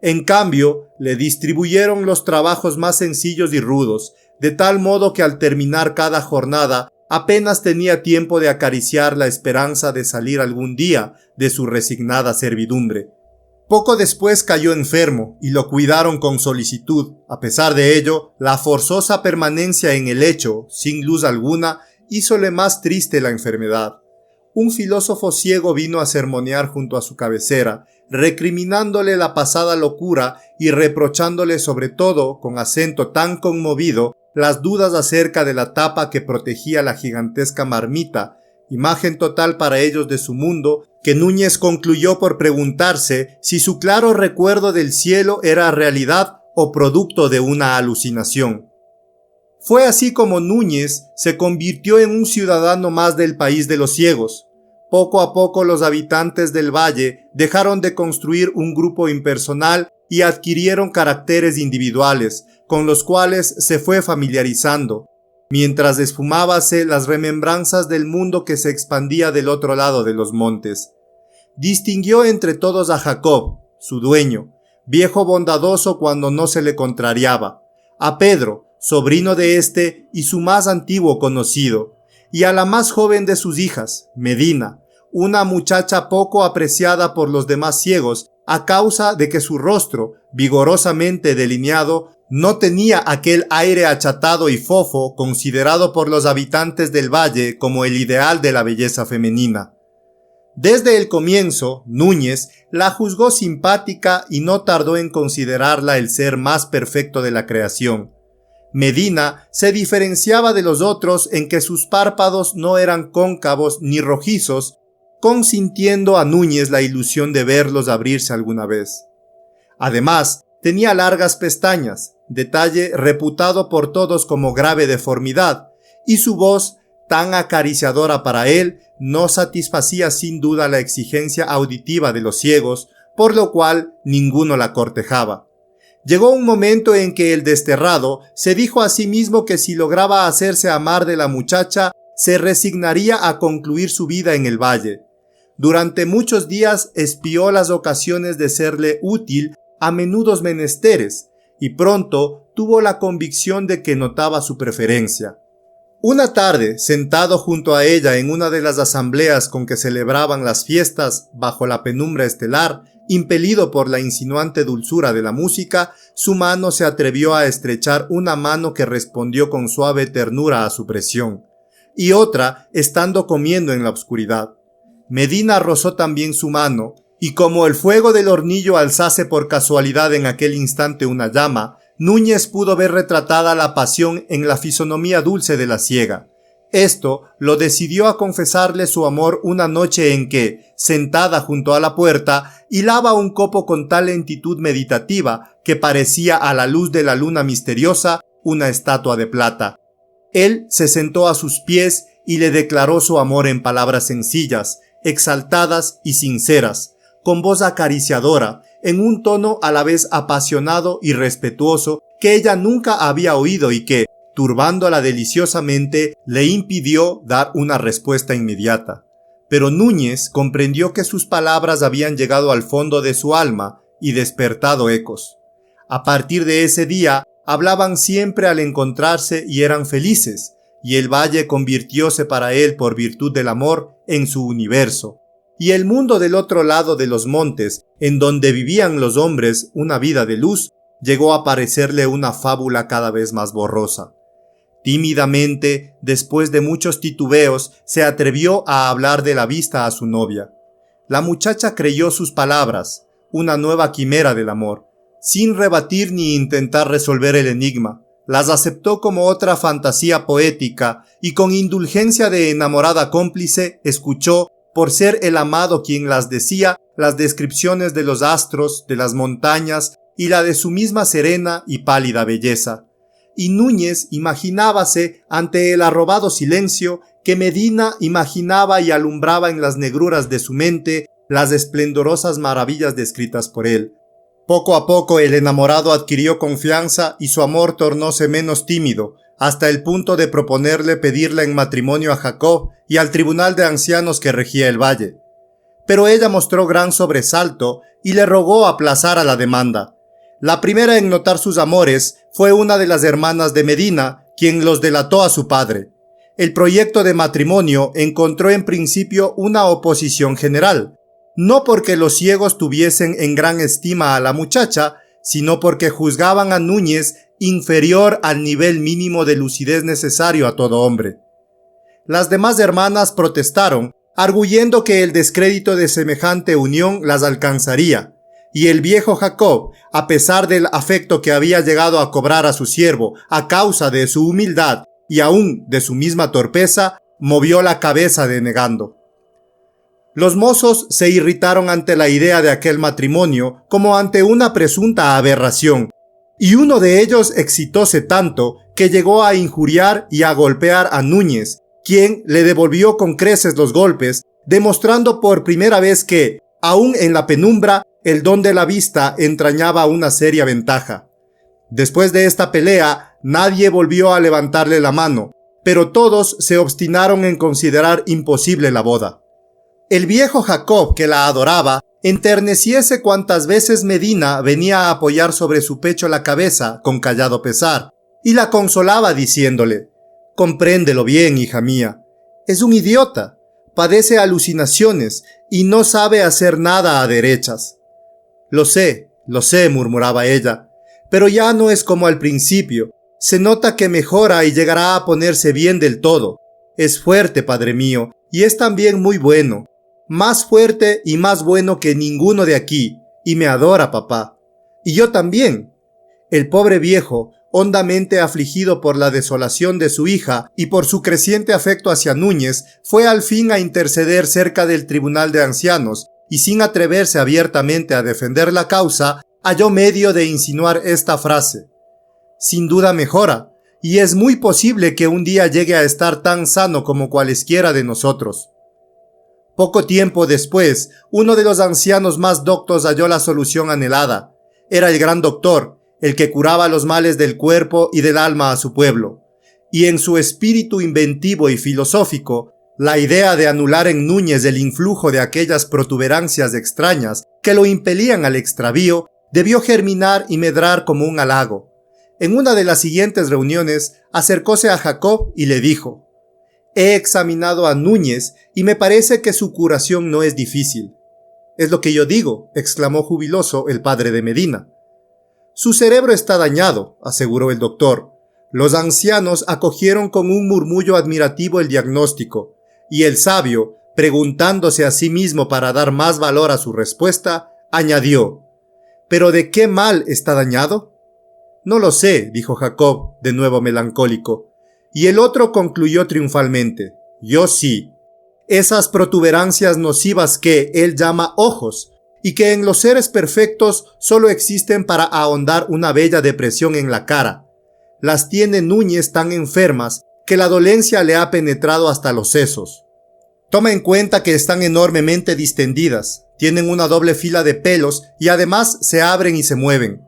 En cambio, le distribuyeron los trabajos más sencillos y rudos, de tal modo que al terminar cada jornada apenas tenía tiempo de acariciar la esperanza de salir algún día de su resignada servidumbre. Poco después cayó enfermo y lo cuidaron con solicitud. A pesar de ello, la forzosa permanencia en el lecho, sin luz alguna, hízole más triste la enfermedad. Un filósofo ciego vino a sermonear junto a su cabecera, recriminándole la pasada locura y reprochándole sobre todo, con acento tan conmovido, las dudas acerca de la tapa que protegía la gigantesca marmita, imagen total para ellos de su mundo, que Núñez concluyó por preguntarse si su claro recuerdo del cielo era realidad o producto de una alucinación. Fue así como Núñez se convirtió en un ciudadano más del país de los ciegos. Poco a poco los habitantes del valle dejaron de construir un grupo impersonal y adquirieron caracteres individuales, con los cuales se fue familiarizando, mientras esfumábase las remembranzas del mundo que se expandía del otro lado de los montes. Distinguió entre todos a Jacob, su dueño, viejo bondadoso cuando no se le contrariaba, a Pedro, sobrino de éste y su más antiguo conocido, y a la más joven de sus hijas, Medina, una muchacha poco apreciada por los demás ciegos a causa de que su rostro, vigorosamente delineado, no tenía aquel aire achatado y fofo considerado por los habitantes del valle como el ideal de la belleza femenina. Desde el comienzo, Núñez la juzgó simpática y no tardó en considerarla el ser más perfecto de la creación. Medina se diferenciaba de los otros en que sus párpados no eran cóncavos ni rojizos, consintiendo a Núñez la ilusión de verlos abrirse alguna vez. Además, tenía largas pestañas, detalle reputado por todos como grave deformidad, y su voz, tan acariciadora para él, no satisfacía sin duda la exigencia auditiva de los ciegos, por lo cual ninguno la cortejaba. Llegó un momento en que el desterrado se dijo a sí mismo que si lograba hacerse amar de la muchacha, se resignaría a concluir su vida en el valle. Durante muchos días espió las ocasiones de serle útil a menudos menesteres, y pronto tuvo la convicción de que notaba su preferencia. Una tarde, sentado junto a ella en una de las asambleas con que celebraban las fiestas bajo la penumbra estelar, impelido por la insinuante dulzura de la música, su mano se atrevió a estrechar una mano que respondió con suave ternura a su presión, y otra estando comiendo en la oscuridad. Medina rozó también su mano, y como el fuego del hornillo alzase por casualidad en aquel instante una llama, Núñez pudo ver retratada la pasión en la fisonomía dulce de la ciega. Esto lo decidió a confesarle su amor una noche en que, sentada junto a la puerta, hilaba un copo con tal lentitud meditativa que parecía a la luz de la luna misteriosa una estatua de plata. Él se sentó a sus pies y le declaró su amor en palabras sencillas, exaltadas y sinceras, con voz acariciadora, en un tono a la vez apasionado y respetuoso que ella nunca había oído y que, turbándola deliciosamente, le impidió dar una respuesta inmediata. Pero Núñez comprendió que sus palabras habían llegado al fondo de su alma y despertado ecos. A partir de ese día, hablaban siempre al encontrarse y eran felices, y el valle convirtióse para él por virtud del amor en su universo. Y el mundo del otro lado de los montes, en donde vivían los hombres una vida de luz, llegó a parecerle una fábula cada vez más borrosa. Tímidamente, después de muchos titubeos, se atrevió a hablar de la vista a su novia. La muchacha creyó sus palabras, una nueva quimera del amor, sin rebatir ni intentar resolver el enigma. Las aceptó como otra fantasía poética y con indulgencia de enamorada cómplice escuchó, por ser el amado quien las decía, las descripciones de los astros, de las montañas y la de su misma serena y pálida belleza. Y Núñez imaginábase, ante el arrobado silencio, que Medina imaginaba y alumbraba en las negruras de su mente las esplendorosas maravillas descritas por él. Poco a poco el enamorado adquirió confianza y su amor tornóse menos tímido, hasta el punto de proponerle pedirla en matrimonio a Jacob y al tribunal de ancianos que regía el valle. Pero ella mostró gran sobresalto y le rogó aplazara la demanda. La primera en notar sus amores fue una de las hermanas de Medina, quien los delató a su padre. El proyecto de matrimonio encontró en principio una oposición general, no porque los ciegos tuviesen en gran estima a la muchacha, sino porque juzgaban a Núñez inferior al nivel mínimo de lucidez necesario a todo hombre. Las demás hermanas protestaron, arguyendo que el descrédito de semejante unión las alcanzaría, y el viejo Jacob, a pesar del afecto que había llegado a cobrar a su siervo a causa de su humildad y aún de su misma torpeza, movió la cabeza denegando. Los mozos se irritaron ante la idea de aquel matrimonio como ante una presunta aberración, y uno de ellos excitóse tanto que llegó a injuriar y a golpear a Núñez, quien le devolvió con creces los golpes, demostrando por primera vez que, aún en la penumbra, el don de la vista entrañaba una seria ventaja. Después de esta pelea, nadie volvió a levantarle la mano, pero todos se obstinaron en considerar imposible la boda. El viejo Jacob, que la adoraba, enterneciese cuantas veces Medina venía a apoyar sobre su pecho la cabeza con callado pesar, y la consolaba diciéndole: «Compréndelo bien, hija mía. Es un idiota. padece alucinaciones y no sabe hacer nada a derechas. Lo sé, murmuraba ella, pero ya no es como al principio. Se nota que mejora y llegará a ponerse bien del todo. Es fuerte, padre mío, y es también muy bueno. Más fuerte y más bueno que ninguno de aquí, y me adora, papá. Y yo también. El pobre viejo, hondamente afligido por la desolación de su hija y por su creciente afecto hacia Núñez, fue al fin a interceder cerca del tribunal de ancianos, y sin atreverse abiertamente a defender la causa, halló medio de insinuar esta frase: sin duda mejora, y es muy posible que un día llegue a estar tan sano como cualesquiera de nosotros. Poco tiempo después, uno de los ancianos más doctos halló la solución anhelada. Era el gran doctor, el que curaba los males del cuerpo y del alma a su pueblo. Y en su espíritu inventivo y filosófico, la idea de anular en Núñez el influjo de aquellas protuberancias extrañas que lo impelían al extravío, debió germinar y medrar como un halago. En una de las siguientes reuniones, acercóse a Jacob y le dijo: «He examinado a Núñez y me parece que su curación no es difícil». «Es lo que yo digo», exclamó jubiloso el padre de Medina. «Su cerebro está dañado», aseguró el doctor. Los ancianos acogieron con un murmullo admirativo el diagnóstico, y el sabio, preguntándose a sí mismo para dar más valor a su respuesta, añadió: «¿Pero de qué mal está dañado?». «No lo sé», dijo Jacob, de nuevo melancólico. Y el otro concluyó triunfalmente: «Yo sí. Esas protuberancias nocivas que él llama ojos, y que en los seres perfectos solo existen para ahondar una bella depresión en la cara. Las tiene Núñez tan enfermas que la dolencia le ha penetrado hasta los sesos. Toma en cuenta que están enormemente distendidas, tienen una doble fila de pelos y además se abren y se mueven.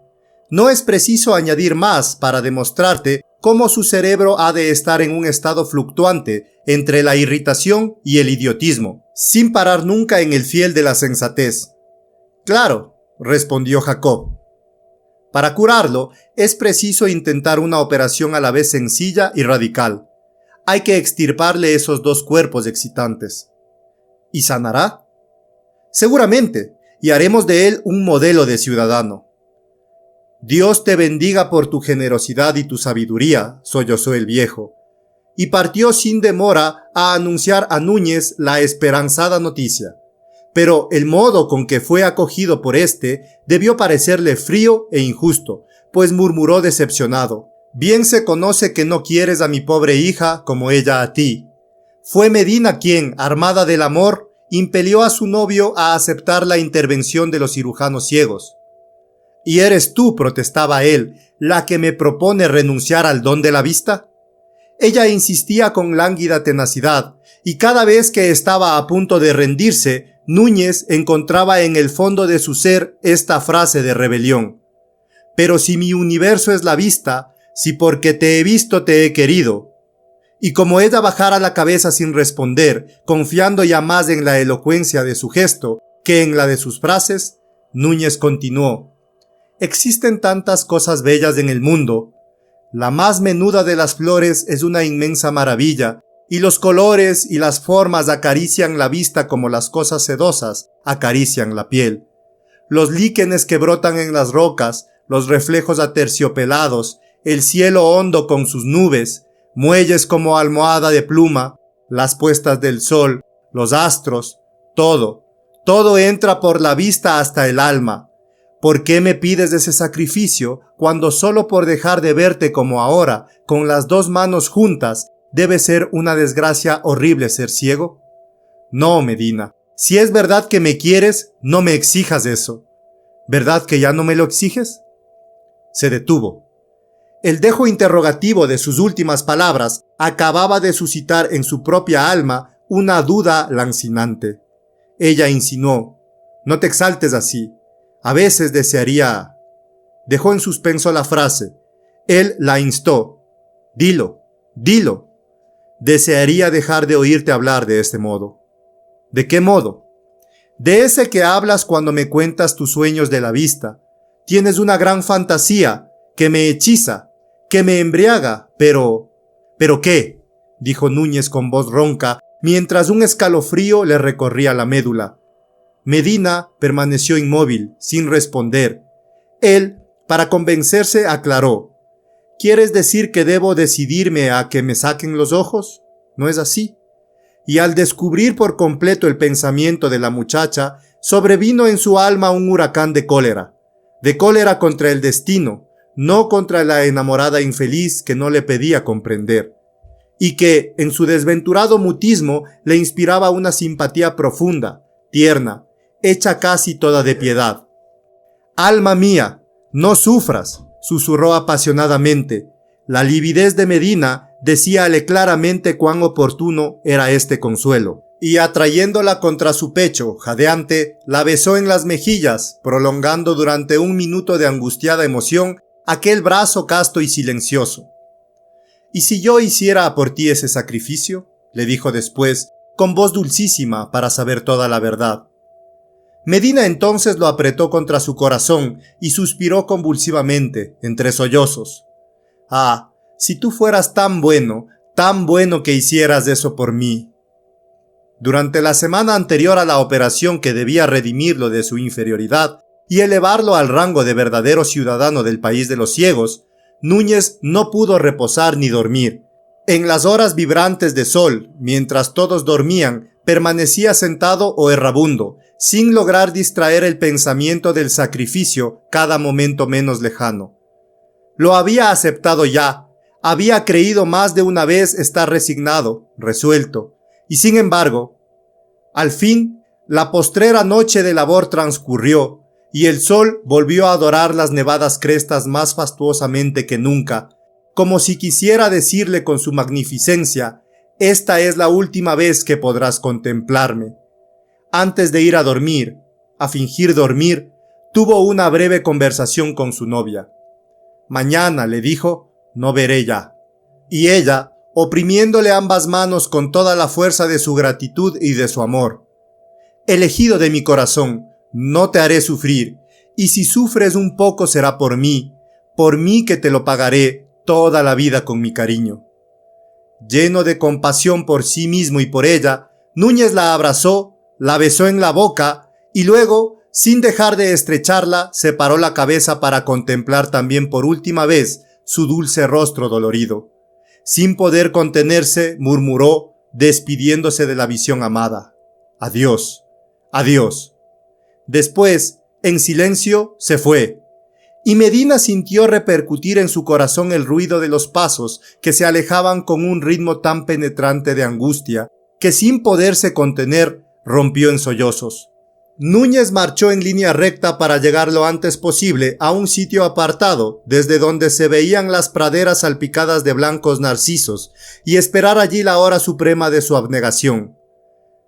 No es preciso añadir más para demostrarte cómo su cerebro ha de estar en un estado fluctuante entre la irritación y el idiotismo, sin parar nunca en el fiel de la sensatez». «Claro», respondió Jacob. «Para curarlo es preciso intentar una operación a la vez sencilla y radical. Hay que extirparle esos dos cuerpos excitantes». «¿Y sanará?». «Seguramente, y haremos de él un modelo de ciudadano». «Dios te bendiga por tu generosidad y tu sabiduría», sollozó el viejo, y partió sin demora a anunciar a Núñez la esperanzada noticia. Pero el modo con que fue acogido por éste debió parecerle frío e injusto, pues murmuró decepcionado: «Bien se conoce que no quieres a mi pobre hija como ella a ti». Fue Medina quien, armada del amor, impelió a su novio a aceptar la intervención de los cirujanos ciegos. «¿Y eres tú», protestaba él, «la que me propone renunciar al don de la vista?». Ella insistía con lánguida tenacidad, y cada vez que estaba a punto de rendirse, Núñez encontraba en el fondo de su ser esta frase de rebelión: «Pero si mi universo es la vista, si porque te he visto te he querido». Y como ella bajara la cabeza sin responder, confiando ya más en la elocuencia de su gesto que en la de sus frases, Núñez continuó: «Existen tantas cosas bellas en el mundo. La más menuda de las flores es una inmensa maravilla, y los colores y las formas acarician la vista como las cosas sedosas acarician la piel. Los líquenes que brotan en las rocas, los reflejos aterciopelados, el cielo hondo con sus nubes, muelles como almohada de pluma, las puestas del sol, los astros, todo entra por la vista hasta el alma. ¿Por qué me pides ese sacrificio cuando solo por dejar de verte como ahora, con las dos manos juntas, debe ser una desgracia horrible ser ciego? No, Medina, si es verdad que me quieres, no me exijas eso. ¿Verdad que ya no me lo exiges?». Se detuvo. El dejo interrogativo de sus últimas palabras acababa de suscitar en su propia alma una duda lancinante. Ella insinuó: «No te exaltes así. A veces desearía…». Dejó en suspenso la frase. Él la instó: «Dilo, dilo». «Desearía dejar de oírte hablar de este modo». «¿De qué modo?». «De ese que hablas cuando me cuentas tus sueños de la vista. Tienes una gran fantasía que me hechiza, que me embriaga, pero…». «¿Pero qué?», dijo Núñez con voz ronca, mientras un escalofrío le recorría la médula. Medina permaneció inmóvil, sin responder. Él, para convencerse, aclaró: ¿Quieres decir que debo decidirme a que me saquen los ojos? ¿No es así? Y al descubrir por completo el pensamiento de la muchacha, sobrevino en su alma un huracán de cólera contra el destino, no contra la enamorada infeliz que no le pedía comprender, y que, en su desventurado mutismo, le inspiraba una simpatía profunda, tierna, hecha casi toda de piedad. «Alma mía, no sufras», susurró apasionadamente. La lividez de Medina decíale claramente cuán oportuno era este consuelo, y atrayéndola contra su pecho, jadeante, la besó en las mejillas, prolongando durante un minuto de angustiada emoción aquel brazo casto y silencioso. «¿Y si yo hiciera por ti ese sacrificio?», le dijo después, con voz dulcísima para saber toda la verdad. Medina entonces lo apretó contra su corazón y suspiró convulsivamente, entre sollozos. «Ah, si tú fueras tan bueno que hicieras eso por mí». Durante la semana anterior a la operación que debía redimirlo de su inferioridad y elevarlo al rango de verdadero ciudadano del país de los ciegos, Núñez no pudo reposar ni dormir. En las horas vibrantes de sol, mientras todos dormían, permanecía sentado o errabundo, sin lograr distraer el pensamiento del sacrificio cada momento menos lejano. Lo había aceptado ya, había creído más de una vez estar resignado, resuelto, y sin embargo, al fin, la postrera noche de labor transcurrió, y el sol volvió a dorar las nevadas crestas más fastuosamente que nunca, como si quisiera decirle con su magnificencia: «Esta es la última vez que podrás contemplarme». Antes de ir a dormir, a fingir dormir, tuvo una breve conversación con su novia. «Mañana», le dijo, «no veré ya». Y ella, oprimiéndole ambas manos con toda la fuerza de su gratitud y de su amor: «Elegido de mi corazón, no te haré sufrir, y si sufres un poco será por mí que te lo pagaré toda la vida con mi cariño». Lleno de compasión por sí mismo y por ella, Núñez la abrazó, la besó en la boca y luego, sin dejar de estrecharla, separó la cabeza para contemplar también por última vez su dulce rostro dolorido. Sin poder contenerse, murmuró, despidiéndose de la visión amada: «Adiós, adiós». Después, en silencio, se fue, y Medina sintió repercutir en su corazón el ruido de los pasos que se alejaban con un ritmo tan penetrante de angustia, que sin poderse contener, rompió en sollozos. Núñez marchó en línea recta para llegar lo antes posible a un sitio apartado, desde donde se veían las praderas salpicadas de blancos narcisos, y esperar allí la hora suprema de su abnegación.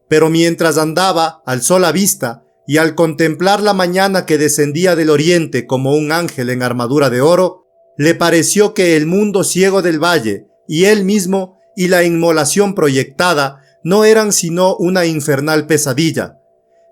Pero mientras andaba, alzó la vista, y al contemplar la mañana que descendía del oriente como un ángel en armadura de oro, le pareció que el mundo ciego del valle, y él mismo, y la inmolación proyectada, no eran sino una infernal pesadilla.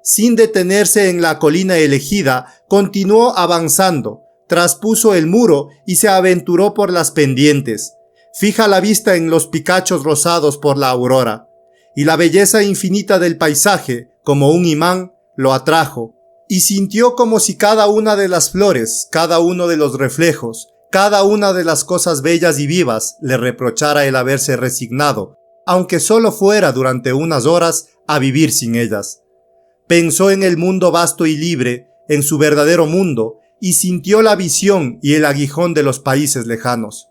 Sin detenerse en la colina elegida, continuó avanzando, traspuso el muro y se aventuró por las pendientes. Fija la vista en los picachos rosados por la aurora, y la belleza infinita del paisaje, como un imán, lo atrajo, y sintió como si cada una de las flores, cada uno de los reflejos, cada una de las cosas bellas y vivas le reprochara el haberse resignado, aunque solo fuera durante unas horas, a vivir sin ellas. Pensó en el mundo vasto y libre, en su verdadero mundo, y sintió la visión y el aguijón de los países lejanos.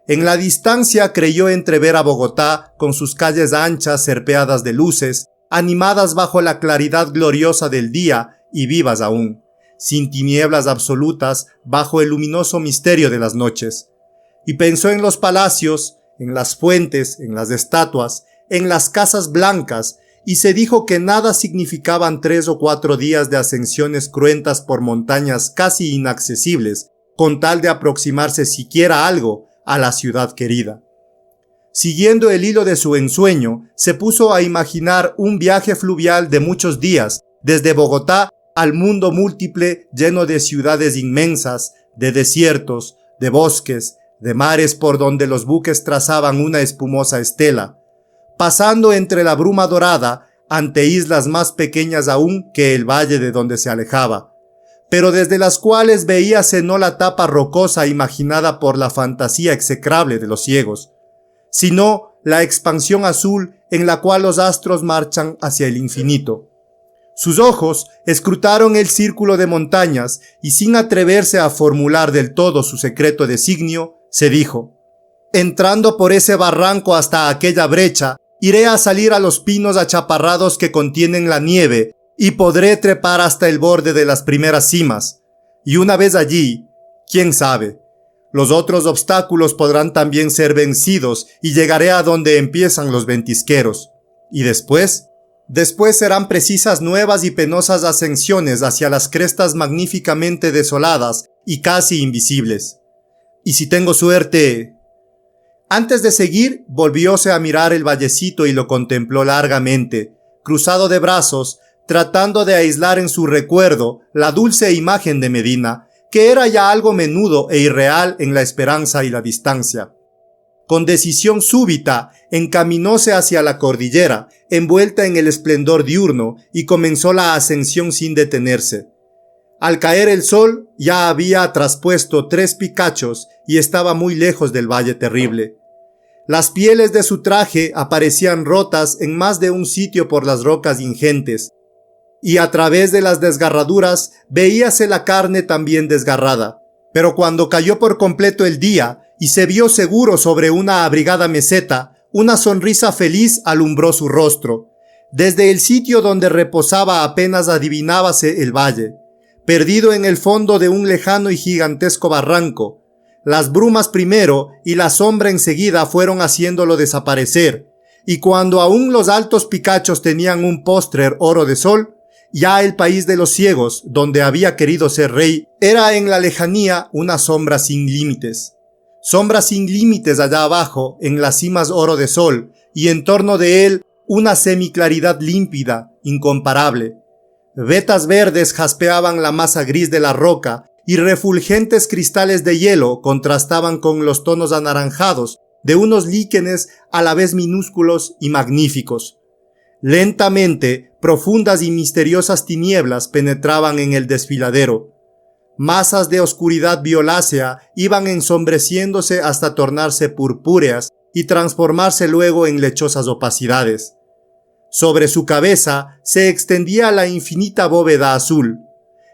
En la distancia creyó entrever a Bogotá con sus calles anchas serpeadas de luces, animadas bajo la claridad gloriosa del día y vivas aún, sin tinieblas absolutas bajo el luminoso misterio de las noches. Y pensó en los palacios, en las fuentes, en las estatuas, en las casas blancas, y se dijo que nada significaban 3 o 4 días de ascensiones cruentas por montañas casi inaccesibles, con tal de aproximarse siquiera algo a la ciudad querida. Siguiendo el hilo de su ensueño, se puso a imaginar un viaje fluvial de muchos días, desde Bogotá al mundo múltiple lleno de ciudades inmensas, de desiertos, de bosques, de mares por donde los buques trazaban una espumosa estela. pasando entre la bruma dorada ante islas más pequeñas aún que el valle de donde se alejaba, pero desde las cuales veíase no la tapa rocosa imaginada por la fantasía execrable de los ciegos, sino la expansión azul en la cual los astros marchan hacia el infinito. Sus ojos escrutaron el círculo de montañas y sin atreverse a formular del todo su secreto designio, se dijo: entrando por ese barranco hasta aquella brecha, iré a salir a los pinos achaparrados que contienen la nieve y podré trepar hasta el borde de las primeras cimas. Y una vez allí, quién sabe, los otros obstáculos podrán también ser vencidos y llegaré a donde empiezan los ventisqueros. Y después serán precisas nuevas y penosas ascensiones hacia las crestas magníficamente desoladas y casi invisibles. Y si tengo suerte... Antes de seguir, volvióse a mirar el vallecito y lo contempló largamente, cruzado de brazos, tratando de aislar en su recuerdo la dulce imagen de Medina, que era ya algo menudo e irreal en la esperanza y la distancia. Con decisión súbita, encaminóse hacia la cordillera, envuelta en el esplendor diurno, y comenzó la ascensión sin detenerse. Al caer el sol, ya había traspuesto 3 picachos y estaba muy lejos del valle terrible. Las pieles de su traje aparecían rotas en más de un sitio por las rocas ingentes, y a través de las desgarraduras veíase la carne también desgarrada. Pero cuando cayó por completo el día y se vio seguro sobre una abrigada meseta, una sonrisa feliz alumbró su rostro. Desde el sitio donde reposaba apenas adivinábase el valle, perdido en el fondo de un lejano y gigantesco barranco. Las brumas primero y la sombra enseguida fueron haciéndolo desaparecer, y cuando aún los altos picachos tenían un postrer oro de sol, ya el país de los ciegos, donde había querido ser rey, era en la lejanía una sombra sin límites. Sombra sin límites allá abajo, en las cimas oro de sol, y en torno de él una semiclaridad límpida, incomparable. Vetas verdes jaspeaban la masa gris de la roca, y refulgentes cristales de hielo contrastaban con los tonos anaranjados de unos líquenes a la vez minúsculos y magníficos. Lentamente, profundas y misteriosas tinieblas penetraban en el desfiladero. Masas de oscuridad violácea iban ensombreciéndose hasta tornarse purpúreas y transformarse luego en lechosas opacidades. Sobre su cabeza se extendía la infinita bóveda azul.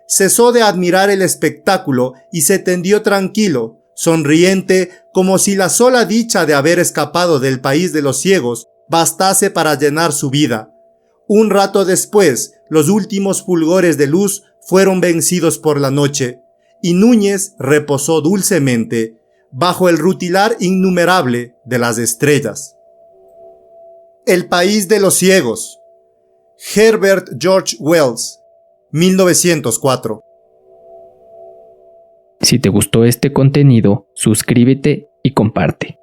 Cesó de admirar el espectáculo y se tendió tranquilo, sonriente, como si la sola dicha de haber escapado del país de los ciegos bastase para llenar su vida. Un rato después, los últimos fulgores de luz fueron vencidos por la noche, y Núñez reposó dulcemente bajo el rutilar innumerable de las estrellas. El país de los ciegos. Herbert George Wells, 1904. Si te gustó este contenido, suscríbete y comparte.